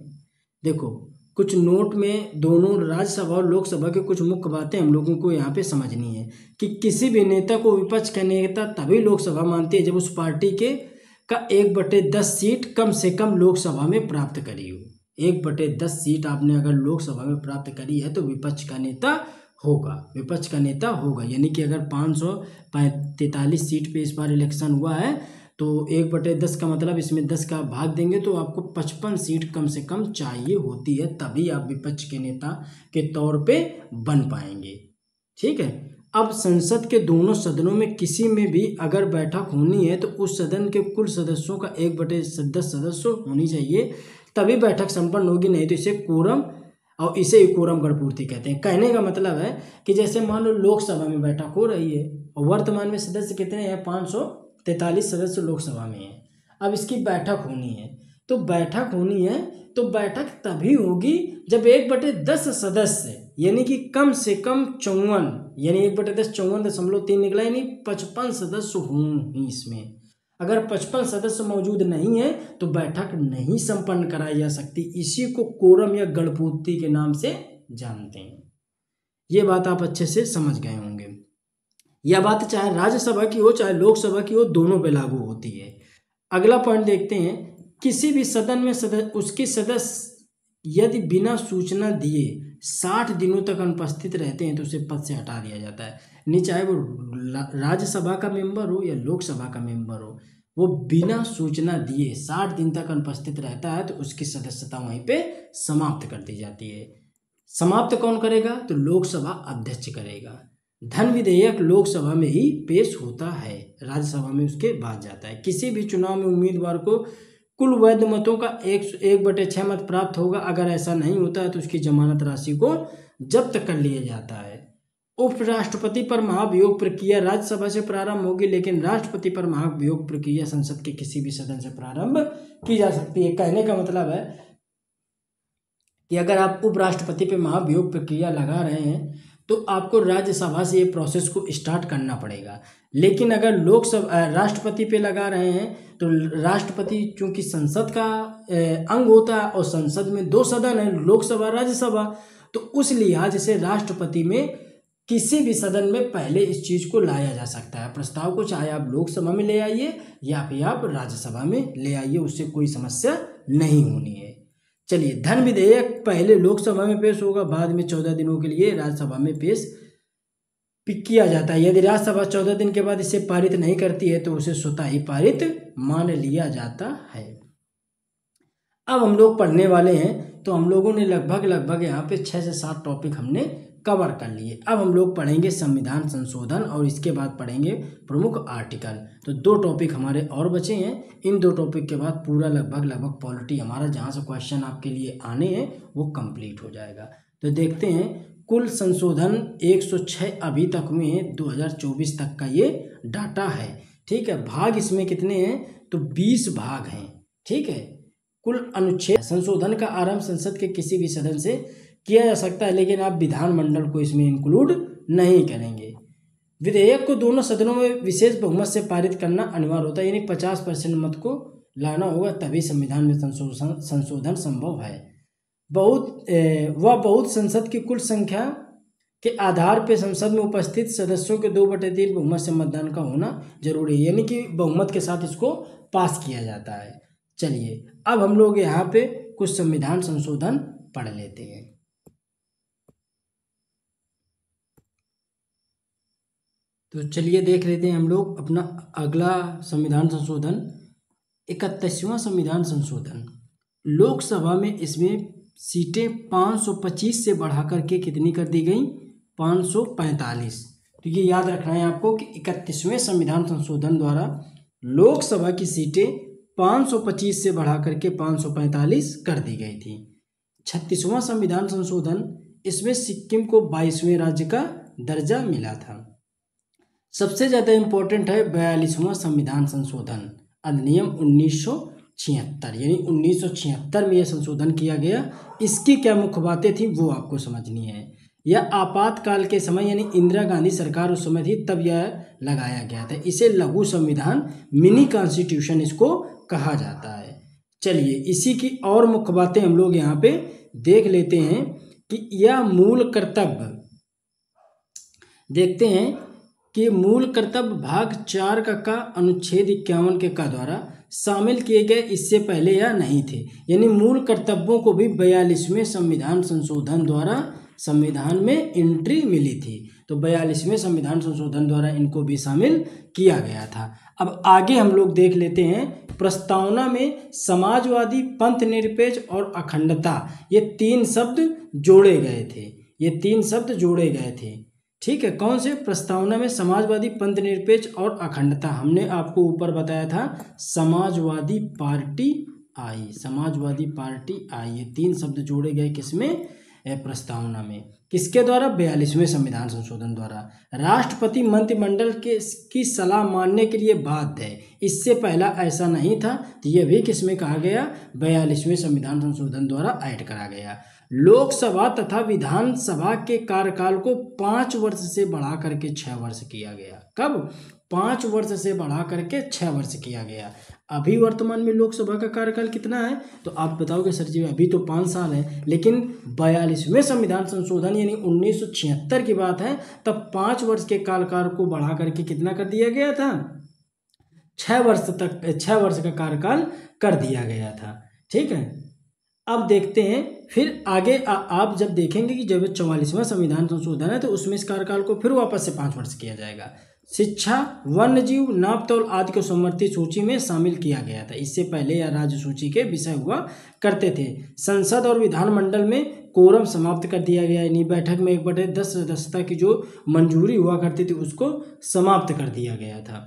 देखो कुछ नोट में दोनों राज्यसभा और लोकसभा के कुछ मुख्य बातें हम लोगों को यहाँ पे समझनी है कि किसी भी नेता को विपक्ष का नेता तभी लोकसभा मानती है जब उस पार्टी के का 1/10 सीट कम से कम लोकसभा में प्राप्त करी हो। 1/10 सीट आपने अगर लोकसभा में प्राप्त करी है तो विपक्ष का नेता होगा, विपक्ष का नेता होगा। यानी कि अगर 543 सीट पे इस बार इलेक्शन हुआ है तो 1/10 का मतलब इसमें 10 का भाग देंगे तो आपको 55 सीट कम से कम चाहिए होती है, तभी आप विपक्ष के नेता के तौर पे बन पाएंगे। ठीक है, अब संसद के दोनों सदनों में किसी में भी अगर बैठक होनी है तो उस सदन के कुल सदस्यों का 1/10 सदस्य होनी चाहिए, तभी बैठक संपन्न होगी, नहीं तो इसे कोरम, और इसे ही कोरम गणपूर्ति कहते हैं। कहने का मतलब है कि जैसे मान लो लोकसभा में बैठक हो रही है और वर्तमान में सदस्य कितने हैं 543 सदस्य लोकसभा में हैं, अब इसकी बैठक होनी है तो बैठक तभी होगी जब 1/10 सदस्य यानी कि कम से कम 54, यानी 1/10 54.3 निकला, यानी 55 सदस्य हों ही इसमें। अगर 55 सदस्य मौजूद नहीं है तो बैठक नहीं संपन्न कराई जा सकती। इसी को कोरम या गणपूर्ति के नाम से जानते हैं। ये बात आप अच्छे से समझ गए होंगे। यह बात चाहे राज्यसभा की हो चाहे लोकसभा की हो, दोनों पे लागू होती है। अगला पॉइंट देखते हैं, किसी भी सदन में उसके सदस्य यदि बिना सूचना दिए 60 दिनों तक अनुपस्थित रहते हैं तो उसे पद से हटा दिया जाता है। नहीं चाहे वो राज्यसभा का मेंबर हो या लोकसभा का मेंबर हो, वो बिना सूचना दिए 60 दिन तक अनुपस्थित रहता है तो उसकी सदस्यता वहीं पे समाप्त कर दी जाती है। समाप्त कौन करेगा, तो लोकसभा अध्यक्ष करेगा। धन विधेयक लोकसभा में ही पेश होता है, राज्यसभा में उसके बाद जाता है। किसी भी चुनाव में उम्मीदवार को कुल वैध मतों का 1/6 मत प्राप्त होगा। अगर ऐसा नहीं होता है तो उसकी जमानत राशि को जब्त कर लिया जाता है। उपराष्ट्रपति पर महाभियोग प्रक्रिया राज्यसभा से प्रारंभ होगी, लेकिन राष्ट्रपति पर महाभियोग प्रक्रिया संसद के किसी भी सदन से प्रारंभ की जा सकती है। कहने का मतलब है कि अगर आप उपराष्ट्रपति पे महाभियोग प्रक्रिया लगा रहे हैं तो आपको राज्यसभा से ये प्रोसेस को स्टार्ट करना पड़ेगा। लेकिन अगर लोकसभा राष्ट्रपति पे लगा रहे हैं तो राष्ट्रपति चूंकि संसद का अंग होता है और संसद में 2 सदन है, लोकसभा राज्यसभा, तो उस लिहाज से राष्ट्रपति में किसी भी सदन में पहले इस चीज़ को लाया जा सकता है प्रस्ताव को, चाहे आप लोकसभा में ले आइए या फिर आप राज्यसभा में ले आइए, उससे कोई समस्या नहीं होनी है। चलिए, धन विधेयक पहले लोकसभा में पेश होगा, बाद में 14 दिनों के लिए राज्यसभा में पेश किया जाता है। यदि राज्यसभा 14 दिन के बाद इसे पारित नहीं करती है तो उसे स्वतः ही पारित मान लिया जाता है। अब हम लोग पढ़ने वाले हैं, तो हम लोगों ने लगभग यहाँ पे 6 से 7 टॉपिक हमने कवर कर लिए। अब हम लोग पढ़ेंगे संविधान संशोधन और इसके बाद पढ़ेंगे प्रमुख आर्टिकल। तो 2 टॉपिक हमारे और बचे हैं। इन 2 टॉपिक के बाद पूरा लगभग पॉलिटी हमारा जहाँ से क्वेश्चन आपके लिए आने हैं वो कंप्लीट हो जाएगा। तो देखते हैं, कुल संशोधन 106 अभी तक हुए हैं, 2024 तक का ये डाटा है। ठीक है, भाग इसमें कितने हैं, तो 20 भाग हैं। ठीक है, कुल अनुच्छेद। संशोधन का आरंभ संसद के किसी भी सदन से किया जा सकता है, लेकिन आप विधानमंडल को इसमें इंक्लूड नहीं करेंगे। विधेयक को दोनों सदनों में विशेष बहुमत से पारित करना अनिवार्य होता है, यानी 50% मत को लाना होगा, तभी संविधान में संशोधन संभव है। बहुत संसद की कुल संख्या के आधार पर संसद में उपस्थित सदस्यों के 2/3 बहुमत से मतदान का होना जरूरी है, यानी कि बहुमत के साथ इसको पास किया जाता है। चलिए, अब हम लोग यहाँ पे कुछ संविधान संशोधन पढ़ लेते हैं। तो चलिए देख लेते हैं हम लोग अपना अगला संविधान संशोधन, 31वां संविधान संशोधन। लोकसभा में इसमें सीटें 525 से बढ़ा करके कितनी कर दी गई, 545। तो ये याद रखना है आपको कि 31वें संविधान संशोधन द्वारा लोकसभा की सीटें 525 से बढ़ा करके 545 कर दी गई थी। 36वां संविधान संशोधन, इसमें सिक्किम को 22वें राज्य का दर्जा मिला था। सबसे ज़्यादा इम्पोर्टेंट है 42वां संविधान संशोधन अधिनियम 1976, यानी 1976 में यह संशोधन किया गया। इसकी क्या मुख्य बातें थी वो आपको समझनी है। यह आपातकाल के समय, यानी इंदिरा गांधी सरकार उस समय थी तब यह लगाया गया था। इसे लघु संविधान, मिनी कॉन्स्टिट्यूशन इसको कहा जाता है। चलिए इसी की और मुख्य बातें हम लोग यहाँ पे देख लेते हैं कि यह मूल कर्तव्य, देखते हैं कि मूल कर्तव्य भाग 4 का अनुच्छेद 51 के का द्वारा शामिल किए गए, इससे पहले यह नहीं थे। यानी मूल कर्तव्यों को भी 42वें संविधान संशोधन द्वारा संविधान में एंट्री मिली थी। तो 42वें संविधान संशोधन द्वारा इनको भी शामिल किया गया था। अब आगे हम लोग देख लेते हैं, प्रस्तावना में समाजवादी, पंथ निरपेक्ष और अखंडता, ये 3 शब्द जोड़े गए थे। ये 3 शब्द जोड़े गए थे, ठीक है। कौन से? प्रस्तावना में समाजवादी, पंथ निरपेक्ष और अखंडता। हमने आपको ऊपर बताया था समाजवादी पार्टी आई, समाजवादी पार्टी आई, ये 3 शब्द जोड़े गए किसमें? प्रस्तावना में। किसके द्वारा? 42वें संविधान संशोधन द्वारा। राष्ट्रपति मंत्रिमंडल की सलाह मानने के लिए बाध्य है, इससे पहला ऐसा नहीं था। तो यह भी किसमें कहा गया? 42वें संविधान संशोधन द्वारा ऐड करा गया। लोकसभा तथा विधानसभा के कार्यकाल को 5 वर्ष से बढ़ा करके 6 वर्ष किया गया। कब? 5 वर्ष से बढ़ा करके 6 वर्ष किया गया। अभी वर्तमान में लोकसभा का कार्यकाल कितना है? तो आप बताओगे सर जी अभी तो 5 साल है, लेकिन 42वें संविधान संशोधन यानी 1976 की बात है, तब 5 वर्ष के कार्यकाल को बढ़ा करके कितना कर दिया गया था? 6 वर्ष का कार्यकाल कर दिया गया था, ठीक है। अब देखते हैं फिर आगे आप जब देखेंगे कि जब 44वां संविधान संशोधन है तो उसमें इस कार्यकाल को फिर वापस से 5 वर्ष किया जाएगा। शिक्षा, वन्यजीव, नापतोल आदि को समवर्ती सूची में शामिल किया गया था। इससे पहले यह राज्य सूची के विषय हुआ करते थे। संसद और विधानमंडल में कोरम समाप्त कर दिया गया, यानी बैठक में 1/10 सदस्यता की जो मंजूरी हुआ करती थी उसको समाप्त कर दिया गया था।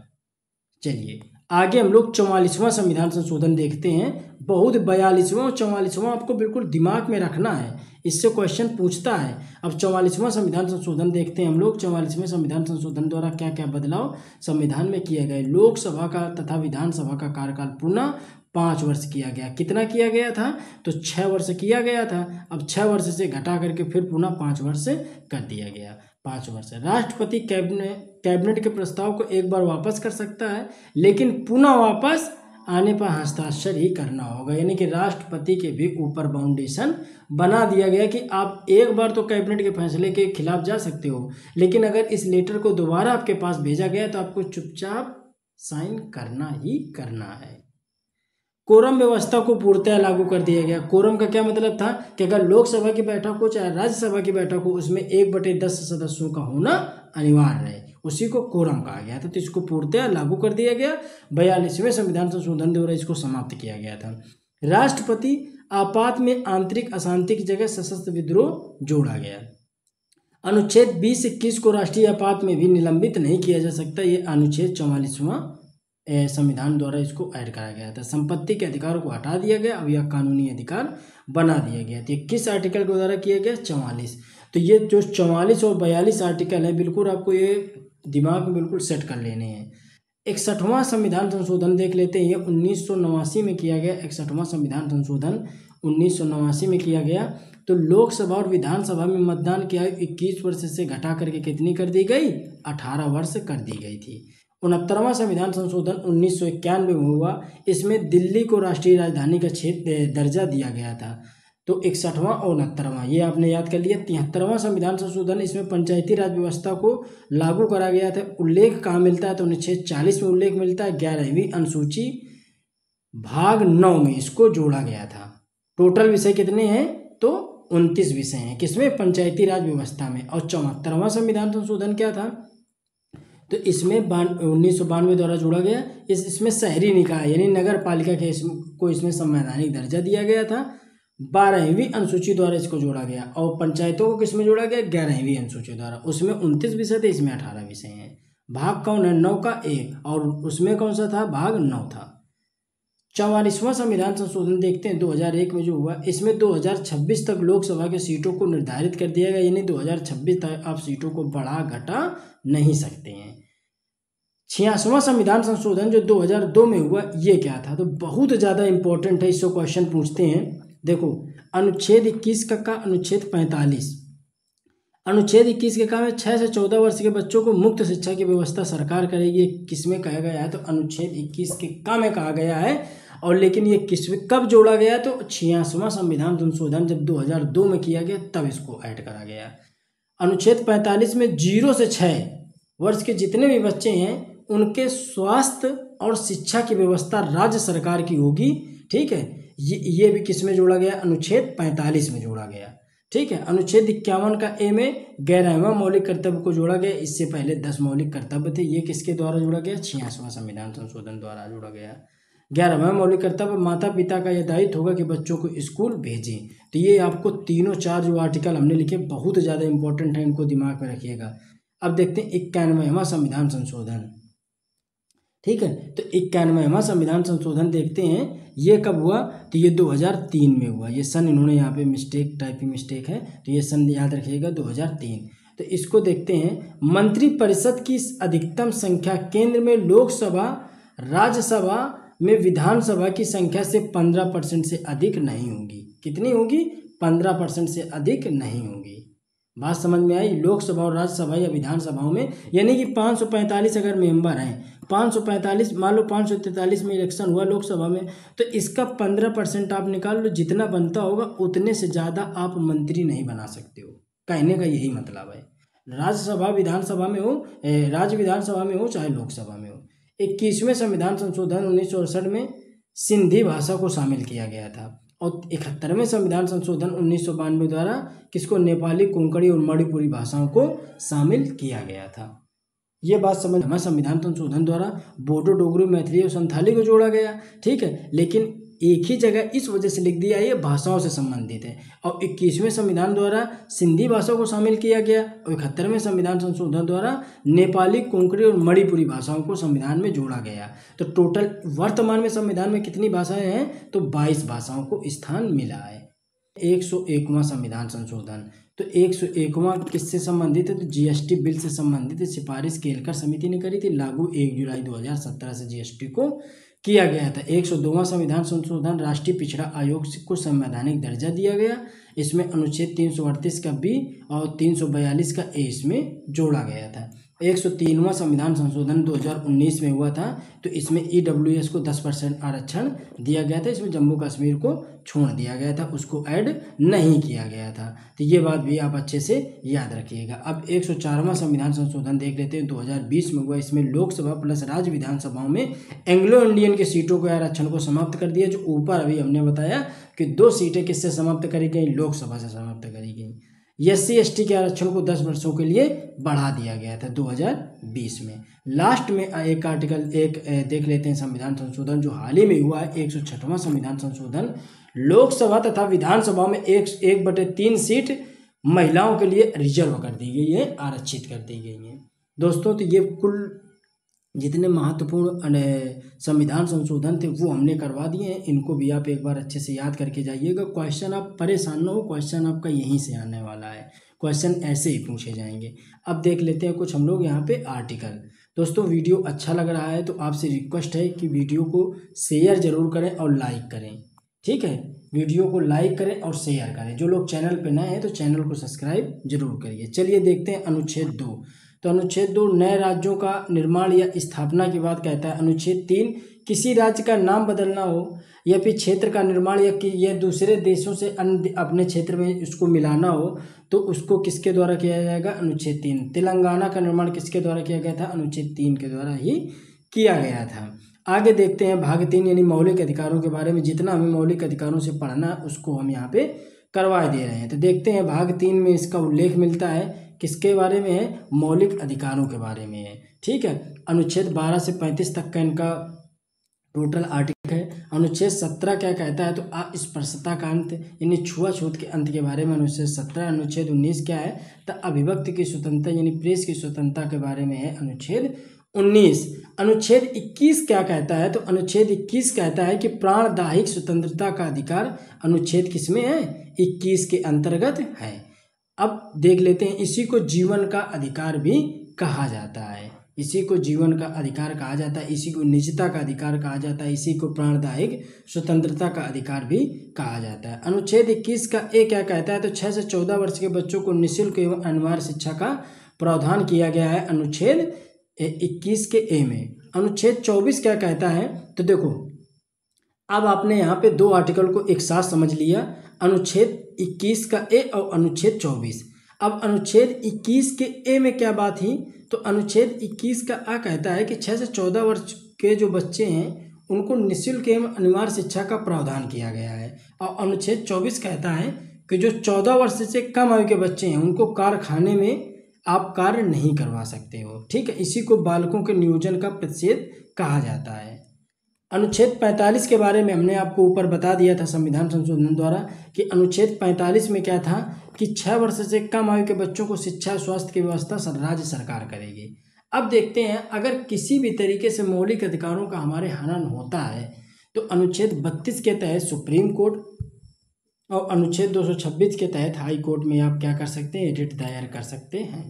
चलिए आगे हम लोग 44वां संविधान संशोधन देखते हैं। बहुत 42वां और 44वां आपको बिल्कुल दिमाग में रखना है, इससे क्वेश्चन पूछता है। अब 44वां संविधान संशोधन देखते हैं हम लोग। 44वें संविधान संशोधन द्वारा क्या क्या बदलाव संविधान में किए गए? लोकसभा का तथा विधानसभा का कार्यकाल पुनः 5 वर्ष किया गया। कितना किया गया था? तो 6 वर्ष किया गया था। अब 6 वर्ष से घटा करके फिर पुनः 5 वर्ष कर दिया गया। 5 वर्ष। राष्ट्रपति कैबिनेट के प्रस्ताव को एक बार वापस कर सकता है, लेकिन पुनः वापस आने पर हस्ताक्षर ही करना होगा। यानी कि राष्ट्रपति के भी ऊपर बाउंडेशन बना दिया गया कि आप एक बार तो कैबिनेट के फैसले के खिलाफ जा सकते हो, लेकिन अगर इस लेटर को दोबारा आपके पास भेजा गया तो आपको चुपचाप साइन करना ही करना है। कोरम व्यवस्था को पूर्णतः लागू कर दिया गया। कोरम का क्या मतलब था कि अगर लोकसभा की बैठक हो चाहे राज्यसभा की बैठक हो, उसमें 1/10 सदस्यों का होना अनिवार्य है, उसी को कोरम कहा गया था। तो इसको पूर्णतः लागू कर दिया गया। 42वें संविधान संशोधन द्वारा इसको समाप्त किया गया था। राष्ट्रपति आपात में आंतरिक अशांति की जगह सशस्त्र विद्रोह जोड़ा गया। अनुच्छेद 20-21 को राष्ट्रीय आपात में भी निलंबित नहीं किया जा सकता। ये अनुच्छेद 44वां संविधान द्वारा इसको ऐड करा गया था। संपत्ति के अधिकार को हटा दिया गया, अब यह कानूनी अधिकार बना दिया गया। तो किस आर्टिकल के द्वारा किया गया? 44। तो ये जो 44 और 42 आर्टिकल है, बिल्कुल आपको ये दिमाग में बिल्कुल सेट कर लेने हैं। 61वां संविधान संशोधन देख लेते हैं। ये 1989 में किया गया। 61वां संविधान संशोधन 1989 में किया गया। तो लोकसभा और विधानसभा में मतदान की आयु 21 वर्ष से घटा करके कितनी कर दी गई? 18 वर्ष कर दी गई थी। 69वां संविधान संशोधन 1991 में हुआ। इसमें दिल्ली को राष्ट्रीय राजधानी का क्षेत्र दर्जा दिया गया था। तो 61वां और 69वां ये आपने याद कर लिया। 73वां संविधान संशोधन, इसमें पंचायती राज व्यवस्था को लागू करा गया था। उल्लेख कहाँ मिलता है? तो अनुच्छेद 40 में उल्लेख मिलता है। 11वीं अनुसूची भाग 9 में इसको जोड़ा गया था। टोटल विषय कितने हैं? तो 29 विषय हैं। किसमें? पंचायती राज व्यवस्था में। और 74वां संविधान संशोधन क्या था? तो इसमें 1992 द्वारा जोड़ा गया। इसमें शहरी निकाय यानी नगर पालिका के को इसमें संवैधानिक दर्जा दिया गया था। 12वीं अनुसूची द्वारा इसको जोड़ा गया। और पंचायतों को किसमें जोड़ा गया? 11वीं अनुसूची द्वारा। उसमें 29 विषय थे, इसमें 18 विषय हैं। भाग कौन है? 9 का 1, और उसमें कौन सा था? भाग 9 था। 44वां संविधान संशोधन देखते हैं 2001 में जो हुआ। इसमें 2026 तक लोकसभा के सीटों को निर्धारित कर दिया गया, यानी 2026 तक आप सीटों को बढ़ा घटा नहीं सकते हैं। 86वां संविधान संशोधन जो 2002 में हुआ, ये क्या था? तो बहुत ज़्यादा इंपॉर्टेंट है, इससे क्वेश्चन पूछते हैं। देखो, अनुच्छेद 21 का अनुच्छेद 45, अनुच्छेद 21 के काम में 6 से 14 वर्ष के बच्चों को मुक्त शिक्षा की व्यवस्था सरकार करेगी। किसमें कहा गया है? तो अनुच्छेद 21 के काम में कहा गया है। और लेकिन ये किसमें कब जोड़ा गया? तो 86वां संविधान संशोधन जब 2002 में किया गया तब इसको ऐड करा गया। अनुच्छेद 45 में 0 से 6 वर्ष के जितने भी बच्चे हैं उनके स्वास्थ्य और शिक्षा की व्यवस्था राज्य सरकार की होगी। ठीक है, ये भी किसमें जोड़ा गया? अनुच्छेद 45 में जोड़ा गया। ठीक है, अनुच्छेद 51 का ए में 11वां मौलिक कर्तव्य को जोड़ा गया। इससे पहले 10 मौलिक कर्तव्य थे, ये किसके द्वारा जोड़ा गया? 86वां संविधान संशोधन द्वारा जोड़ा गया। 11वां मौलिक कर्तव्य, माता पिता का यह दायित्व होगा कि बच्चों को स्कूल भेजें। तो ये आपको तीनों 4 जो आर्टिकल हमने लिखे बहुत ज़्यादा इंपॉर्टेंट है, इनको दिमाग में रखिएगा। अब देखते हैं 91वां संविधान संशोधन। ठीक है, तो 91वां संविधान संशोधन देखते हैं, ये कब हुआ? तो ये 2003 में हुआ। ये सन इन्होंने यहाँ पे टाइपिंग मिस्टेक है, तो ये सन याद रखिएगा 2003। तो इसको देखते हैं। मंत्रिपरिषद की अधिकतम संख्या केंद्र में लोकसभा, राज्यसभा में विधानसभा की संख्या से 15% से अधिक नहीं होगी। कितनी होगी? 15% से अधिक नहीं होगी। बात समझ में आई? लोकसभा और राज्यसभा या विधानसभाओं में, यानी कि 545 अगर मेंबर हैं, 545 मान लो 543 में इलेक्शन हुआ लोकसभा में, तो इसका 15% आप निकाल लो, जितना बनता होगा उतने से ज़्यादा आप मंत्री नहीं बना सकते हो। कहने का यही मतलब है। राज्यसभा विधानसभा में हो, राज्य विधानसभा में हो चाहे लोकसभा में हो। 21वें संविधान संशोधन 1968 में सिंधी भाषा को शामिल किया गया था। और 71वें संविधान संशोधन 1992 द्वारा किसको? नेपाली, कोंकणी और मणिपुरी भाषाओं को शामिल किया गया था। ये बात समझ। हमारे संविधान संशोधन द्वारा बोडो, डोगरी, मैथिली और संथाली को जोड़ा गया। ठीक है, लेकिन एक ही जगह इस वजह से लिख दिया ये भाषाओं से संबंधित है। और 21वें संविधान द्वारा सिंधी भाषा को शामिल किया गया और 71वें संविधान संशोधन द्वारा नेपाली, कोंकणी और मणिपुरी भाषाओं को संविधान में जोड़ा गया। तो टोटल वर्तमान में संविधान में कितनी भाषाएं हैं? तो 22 भाषाओं को स्थान मिला है। 101वां संविधान संशोधन, तो 101वां किससे संबंधित है? तो जीएसटी बिल से संबंधित है। सिफारिश केलकर समिति ने करी थी। लागू 1 जुलाई 2017 से जीएसटी को किया गया था। 102वां संविधान संशोधन, राष्ट्रीय पिछड़ा आयोग को संवैधानिक दर्जा दिया गया। इसमें अनुच्छेद 338 का बी और 342 का ए इसमें जोड़ा गया था। 103वां संविधान संशोधन 2019 में हुआ था, तो इसमें ईडब्ल्यूएस को 10% आरक्षण दिया गया था। इसमें जम्मू कश्मीर को छोड़ दिया गया था, उसको ऐड नहीं किया गया था। तो ये बात भी आप अच्छे से याद रखिएगा। अब 104वां संविधान संशोधन देख लेते हैं, 2020 में हुआ। इसमें लोकसभा प्लस राज्य विधानसभाओं में एंग्लो इंडियन के सीटों के आरक्षण को समाप्त कर दिया। जो ऊपर अभी हमने बताया कि 2 सीटें किससे समाप्त करी गई? लोकसभा से समाप्त करी गई। SC ST के आरक्षण को 10 वर्षों के लिए बढ़ा दिया गया था 2020 में। लास्ट में एक आर्टिकल देख लेते हैं संविधान संशोधन जो हाल ही में हुआ है, 106वां संविधान संशोधन। लोकसभा तथा विधानसभा में 1/3 सीट महिलाओं के लिए रिजर्व कर दी गई है, आरक्षित कर दी गई है। दोस्तों, तो ये कुल जितने महत्वपूर्ण संविधान संशोधन थे वो हमने करवा दिए हैं। इनको भी आप एक बार अच्छे से याद करके जाइएगा। क्वेश्चन आप परेशान ना हो, क्वेश्चन आपका यहीं से आने वाला है। क्वेश्चन ऐसे ही पूछे जाएंगे। अब देख लेते हैं कुछ हम लोग यहाँ पे आर्टिकल। दोस्तों, वीडियो अच्छा लग रहा है तो आपसे रिक्वेस्ट है कि वीडियो को शेयर जरूर करें और लाइक करें। ठीक है, वीडियो को लाइक करें और शेयर करें। जो लोग चैनल पर नए हैं तो चैनल को सब्सक्राइब जरूर करिए। चलिए देखते हैं अनुच्छेद 2। तो अनुच्छेद 2 नए राज्यों का निर्माण या स्थापना की बात कहता है। अनुच्छेद 3 किसी राज्य का नाम बदलना हो या फिर क्षेत्र का निर्माण या कि यह दूसरे देशों से अन्य अपने क्षेत्र में उसको मिलाना हो तो उसको किसके द्वारा किया जाएगा? अनुच्छेद 3। तेलंगाना का निर्माण किसके द्वारा किया गया था? अनुच्छेद 3 के द्वारा ही किया गया था। आगे देखते हैं भाग 3 यानी मौलिक अधिकारों के बारे में। जितना हमें मौलिक अधिकारों से पढ़ना उसको हम यहाँ पे करवा दे रहे हैं। तो देखते हैं भाग 3 में इसका उल्लेख मिलता है किसके बारे में है? मौलिक अधिकारों के बारे में है। ठीक है, अनुच्छेद 12 से 35 तक का इनका टोटल आर्टिकल है। अनुच्छेद 17 क्या कहता है? तो अस्पृश्यता का अंत यानी छुआछूत के अंत के बारे में अनुच्छेद 17। अनुच्छेद 19 क्या है? तो अभिव्यक्ति की स्वतंत्रता यानी प्रेस की स्वतंत्रता के बारे में है अनुच्छेद 19। अनुच्छेद 21 क्या कहता है? तो अनुच्छेद 21 कहता है कि प्राणदायिक स्वतंत्रता का अधिकार अनुच्छेद किसमें है? 21 के अंतर्गत है। अब देख लेते हैं, इसी को जीवन का अधिकार भी कहा जाता है। इसी को जीवन का अधिकार कहा जाता है, इसी को निजता का अधिकार कहा जाता है, इसी को प्राणदायिक स्वतंत्रता का अधिकार भी कहा जाता है। अनुच्छेद 21 का ए क्या कहता है? तो 6 से 14 वर्ष के बच्चों को निःशुल्क एवं अनिवार्य शिक्षा का प्रावधान किया गया है अनुच्छेद 21 के ए में। अनुच्छेद 24 क्या कहता है? तो देखो, अब आपने यहाँ पे दो आर्टिकल को एक साथ समझ लिया, अनुच्छेद 21 का ए और अनुच्छेद 24। अब अनुच्छेद 21 के ए में क्या बात थी? तो अनुच्छेद 21 का आ कहता है कि 6 से 14 वर्ष के जो बच्चे हैं उनको निःशुल्क एवं अनिवार्य शिक्षा का प्रावधान किया गया है। और अनुच्छेद 24 कहता है कि जो 14 वर्ष से कम आयु के बच्चे हैं उनको कारखाने में आप कार्य नहीं करवा सकते हो। ठीक है, इसी को बालकों के नियोजन का प्रतिषेध कहा जाता है। अनुच्छेद 45 के बारे में हमने आपको ऊपर बता दिया था संविधान संशोधन द्वारा कि अनुच्छेद 45 में क्या था कि 6 वर्ष से कम आयु के बच्चों को शिक्षा स्वास्थ्य की व्यवस्था राज्य सरकार करेगी। अब देखते हैं, अगर किसी भी तरीके से मौलिक अधिकारों का हमारे हनन होता है तो अनुच्छेद 32 के तहत सुप्रीम कोर्ट और अनुच्छेद 226 के तहत हाई कोर्ट में आप क्या कर सकते हैं? रिट दायर कर सकते हैं।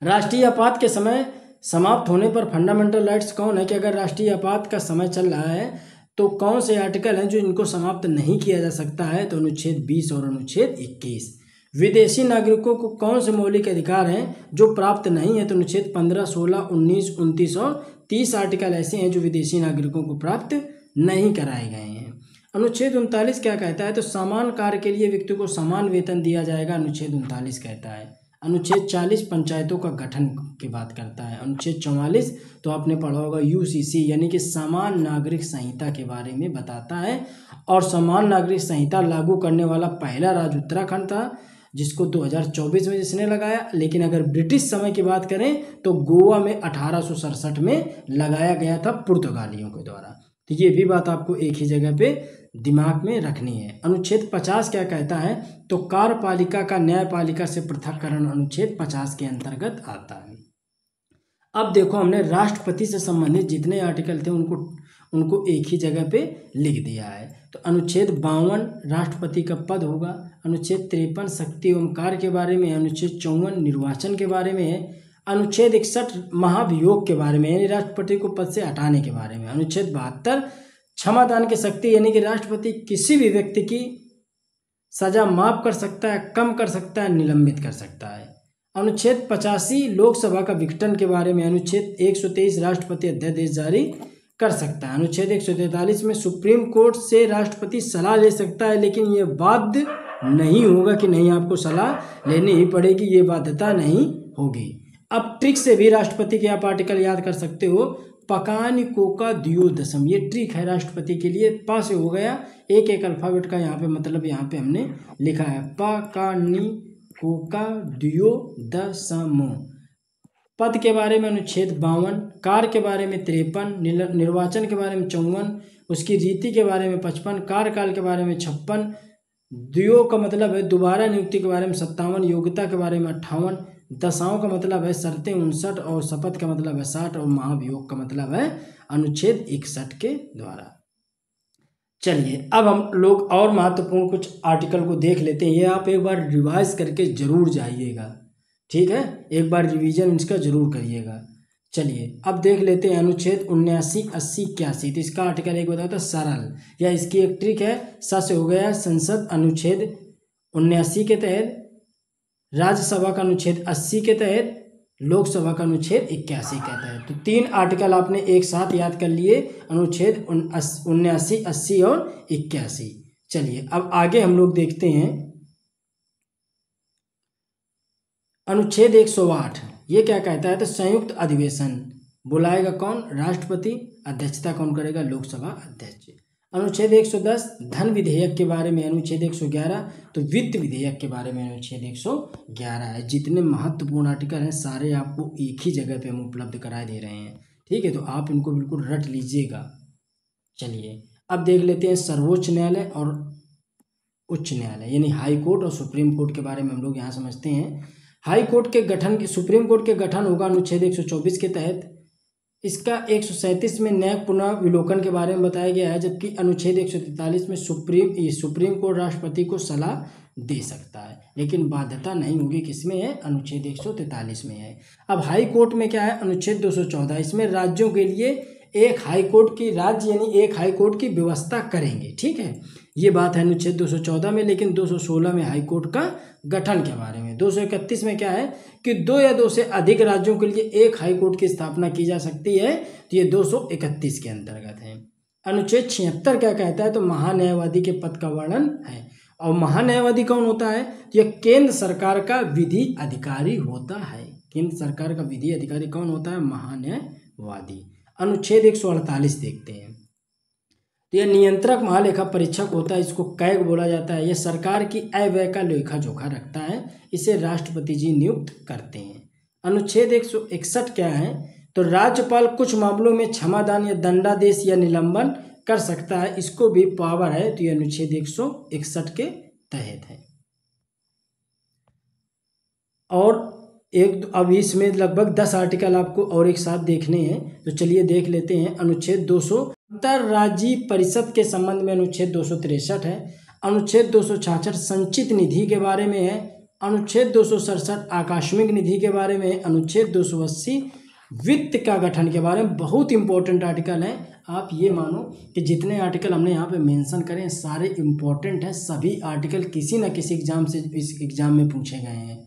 राष्ट्रीय आपात के समय समाप्त होने पर फंडामेंटल राइट्स कौन है कि अगर राष्ट्रीय आपात का समय चल रहा है तो कौन से आर्टिकल हैं जो इनको समाप्त नहीं किया जा सकता है? तो अनुच्छेद 20 और अनुच्छेद 21। विदेशी नागरिकों को कौन से मौलिक अधिकार हैं जो प्राप्त नहीं है? तो अनुच्छेद 15, 16, 19, 29 और 30 आर्टिकल ऐसे हैं जो विदेशी नागरिकों को प्राप्त नहीं कराए गए हैं। अनुच्छेद 39 क्या कहता है? तो समान कार्य के लिए व्यक्ति को समान वेतन दिया जाएगा, अनुच्छेद 39 कहता है। अनुच्छेद 40 पंचायतों का गठन की बात करता है। अनुच्छेद 44 तो आपने पढ़ा होगा यूसीसी यानी कि समान नागरिक संहिता के बारे में बताता है। और समान नागरिक संहिता लागू करने वाला पहला राज्य उत्तराखंड था जिसको 2024 में जिसने लगाया। लेकिन अगर ब्रिटिश समय की बात करें तो गोवा में 1867 में लगाया गया था पुर्तगालियों के द्वारा। तो ये भी बात आपको एक ही जगह पे दिमाग में रखनी है। अनुच्छेद 50 क्या कहता है? तो कार्यपालिका का न्यायपालिका से पृथक्करण अनुच्छेद 50 के अंतर्गत आता है। अब देखो, हमने राष्ट्रपति से संबंधित जितने आर्टिकल थे उनको एक ही जगह पे लिख दिया है। तो अनुच्छेद 52 राष्ट्रपति का पद होगा। अनुच्छेद 53 शक्ति एवं कार्य के बारे में। अनुच्छेद 54 निर्वाचन के बारे में है। अनुच्छेद 61 महाभियोग के बारे में यानी राष्ट्रपति को पद से हटाने के बारे में। अनुच्छेद 72 क्षमादान की शक्ति यानी कि राष्ट्रपति किसी भी व्यक्ति की सजा माफ कर सकता है, कम कर सकता है, निलंबित कर सकता है। अनुच्छेद 85 लोकसभा का विघटन के बारे में। अनुच्छेद 123 राष्ट्रपति अध्यादेश जारी कर सकता है। अनुच्छेद 143 में सुप्रीम कोर्ट से राष्ट्रपति सलाह ले सकता है लेकिन ये बाध्य नहीं होगा कि नहीं आपको सलाह लेनी ही पड़ेगी, ये बाध्यता नहीं होगी। अब ट्रिक से भी राष्ट्रपति के आप आर्टिकल याद कर सकते हो। पकानी कोका द्योदशम ये ट्रिक है राष्ट्रपति के लिए। पा से हो गया एक एक अल्फाबेट का यहाँ पे मतलब यहाँ पे हमने लिखा है पकानी कोका द्योदशम। पद के बारे में अनुच्छेद 52, कार्य के बारे में 53, निर्वाचन के बारे में 54, उसकी रीति के बारे में 55, कार्यकाल के बारे में 56, द्यो का मतलब है दोबारा नियुक्ति के बारे में 57, योग्यता के बारे में 58, दशाओं का मतलब है शर्तें 59 और शपथ का मतलब है 60 और महाभियोग का मतलब है अनुच्छेद 61 के द्वारा। चलिए अब हम लोग और महत्वपूर्ण कुछ आर्टिकल को देख लेते हैं। ये आप एक बार रिवाइज करके जरूर जाइएगा, ठीक है, एक बार रिवीजन इसका जरूर करिएगा। चलिए अब देख लेते हैं अनुच्छेद 79, 80, 81। तो इसका आर्टिकल एक बताता है सरल या इसकी एक ट्रिक है। से हो गया संसद अनुच्छेद 79 के तहत, राज्यसभा का अनुच्छेद 80 के तहत, लोकसभा का अनुच्छेद 81 के तहत। तो 3 आर्टिकल आपने एक साथ याद कर लिए, अनुच्छेद 79, 80 और 81। चलिए अब आगे हम लोग देखते हैं अनुच्छेद 108। ये क्या कहता है? तो संयुक्त अधिवेशन बुलाएगा कौन? राष्ट्रपति। अध्यक्षता कौन करेगा? लोकसभा अध्यक्ष। अनुच्छेद 110 धन विधेयक के बारे में, अनुच्छेद 111 तो वित्त विधेयक के बारे में अनुच्छेद 111 है। जितने महत्वपूर्ण आर्टिकल हैं सारे आपको एक ही जगह पे हम उपलब्ध करा दे रहे हैं, ठीक है, तो आप इनको बिल्कुल रट लीजिएगा। चलिए अब देख लेते हैं सर्वोच्च न्यायालय और उच्च न्यायालय यानी हाई कोर्ट और सुप्रीम कोर्ट के बारे में हम लोग यहाँ समझते हैं। हाई कोर्ट के गठन, सुप्रीम कोर्ट के गठन होगा अनुच्छेद 124 के तहत। इसका 137 में न्यायिक पुनर्विलोकन के बारे में बताया गया है, जबकि अनुच्छेद 143 में सुप्रीम कोर्ट राष्ट्रपति को सलाह दे सकता है, लेकिन बाध्यता नहीं होगी। किसमें है? अनुच्छेद 143 में है। अब हाई कोर्ट में क्या है? अनुच्छेद 214, इसमें राज्यों के लिए एक हाई कोर्ट की, राज्य यानी एक हाई कोर्ट की व्यवस्था करेंगे, ठीक है, ये बात है अनुच्छेद 214 में। लेकिन 216 में हाई कोर्ट का गठन के बारे में। 231 में क्या है कि 2 या 2 से अधिक राज्यों के लिए एक हाई कोर्ट की स्थापना की जा सकती है, तो ये 231 के अंतर्गत है। अनुच्छेद 76 क्या कहता है? तो महान्यायवादी के पद का वर्णन है। और महान्यायवादी कौन होता है? तो यह केंद्र सरकार का विधि अधिकारी होता है। केंद्र सरकार का विधि अधिकारी कौन होता है? महान्यायवादी। अनुच्छेद 148 देखते हैं, तो यह नियंत्रक महालेखा परीक्षक होता है, इसको कैग बोला जाता है। यह सरकार की आय व्यय का लेखा जोखा रखता है, इसे राष्ट्रपति जी नियुक्त करते हैं। अनुच्छेद 161 क्या है? तो राज्यपाल कुछ मामलों में क्षमादान या दंडादेश या निलंबन कर सकता है, इसको भी पावर है, तो यह अनुच्छेद 161 के तहत है। और अब इसमें लगभग 10 आर्टिकल आपको और एक साथ देखने हैं, तो चलिए देख लेते हैं। अनुच्छेद 200 अंतर्राज्यीय परिषद के संबंध में अनुच्छेद 263 है। अनुच्छेद 266 संचित निधि के बारे में है। अनुच्छेद 267 आकस्मिक निधि के बारे में है। अनुच्छेद 280 वित्त का गठन के बारे में। बहुत इंपॉर्टेंट आर्टिकल है। आप ये मानो कि जितने आर्टिकल हमने यहाँ पे मेंशन करें सारे इंपॉर्टेंट हैं। सभी आर्टिकल किसी न किसी एग्जाम से इस एग्जाम में पूछे गए हैं,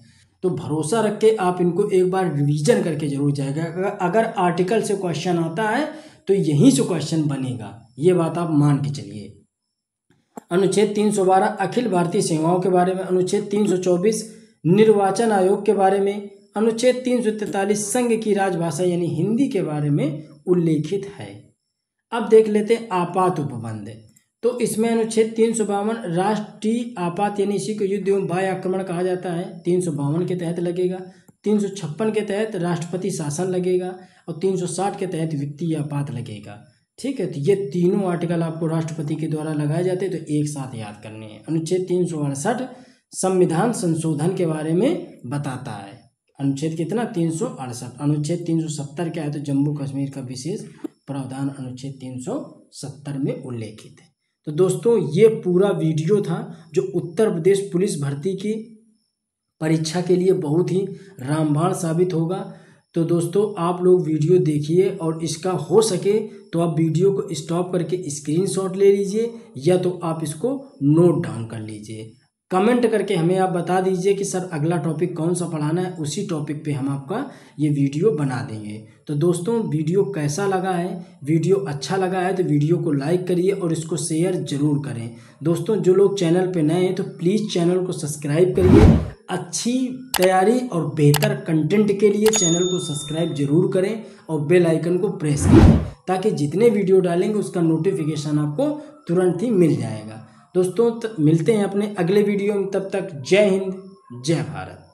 तो भरोसा रख के आप इनको एक बार रिवीजन करके जरूर जाएगा। अगर आर्टिकल से क्वेश्चन आता है तो यहीं से क्वेश्चन बनेगा, ये बात आप मान के चलिए। अनुच्छेद 312 अखिल भारतीय सेवाओं के बारे में। अनुच्छेद 324 निर्वाचन आयोग के बारे में। अनुच्छेद 343 संघ की राजभाषा यानी हिंदी के बारे में उल्लेखित है। अब देख लेते हैं आपात उपबंध। तो इसमें अनुच्छेद 352 राष्ट्रीय आपात यानी इसी को युद्ध एवं बाह्य आक्रमण कहा जाता है, 352 के तहत लगेगा। 356 के तहत राष्ट्रपति शासन लगेगा और 360 के तहत वित्तीय आपात लगेगा, ठीक है। तो ये तीनों आर्टिकल आपको राष्ट्रपति के द्वारा लगाए जाते हैं, तो एक साथ याद करने हैं। अनुच्छेद 368 संविधान संशोधन के बारे में बताता है। अनुच्छेद कितना? 368। अनुच्छेद 370 क्या है? तो जम्मू कश्मीर का विशेष प्रावधान अनुच्छेद 370 में उल्लेखित है। तो दोस्तों ये पूरा वीडियो था जो उत्तर प्रदेश पुलिस भर्ती की परीक्षा के लिए बहुत ही रामबाण साबित होगा। तो दोस्तों आप लोग वीडियो देखिए और इसका हो सके तो आप वीडियो को स्टॉप करके स्क्रीनशॉट ले लीजिए या तो आप इसको नोट डाउन कर लीजिए। कमेंट करके हमें आप बता दीजिए कि सर अगला टॉपिक कौन सा पढ़ाना है, उसी टॉपिक पे हम आपका ये वीडियो बना देंगे। तो दोस्तों वीडियो कैसा लगा है? वीडियो अच्छा लगा है तो वीडियो को लाइक करिए और इसको शेयर ज़रूर करें। दोस्तों जो लोग चैनल पे नए हैं तो प्लीज़ चैनल को सब्सक्राइब करिए। अच्छी तैयारी और बेहतर कंटेंट के लिए चैनल को सब्सक्राइब जरूर करें और बेल आइकन को प्रेस करें ताकि जितने वीडियो डालेंगे उसका नोटिफिकेशन आपको तुरंत ही मिल जाएगा। दोस्तों मिलते हैं अपने अगले वीडियो में, तब तक जय हिंद जय भारत।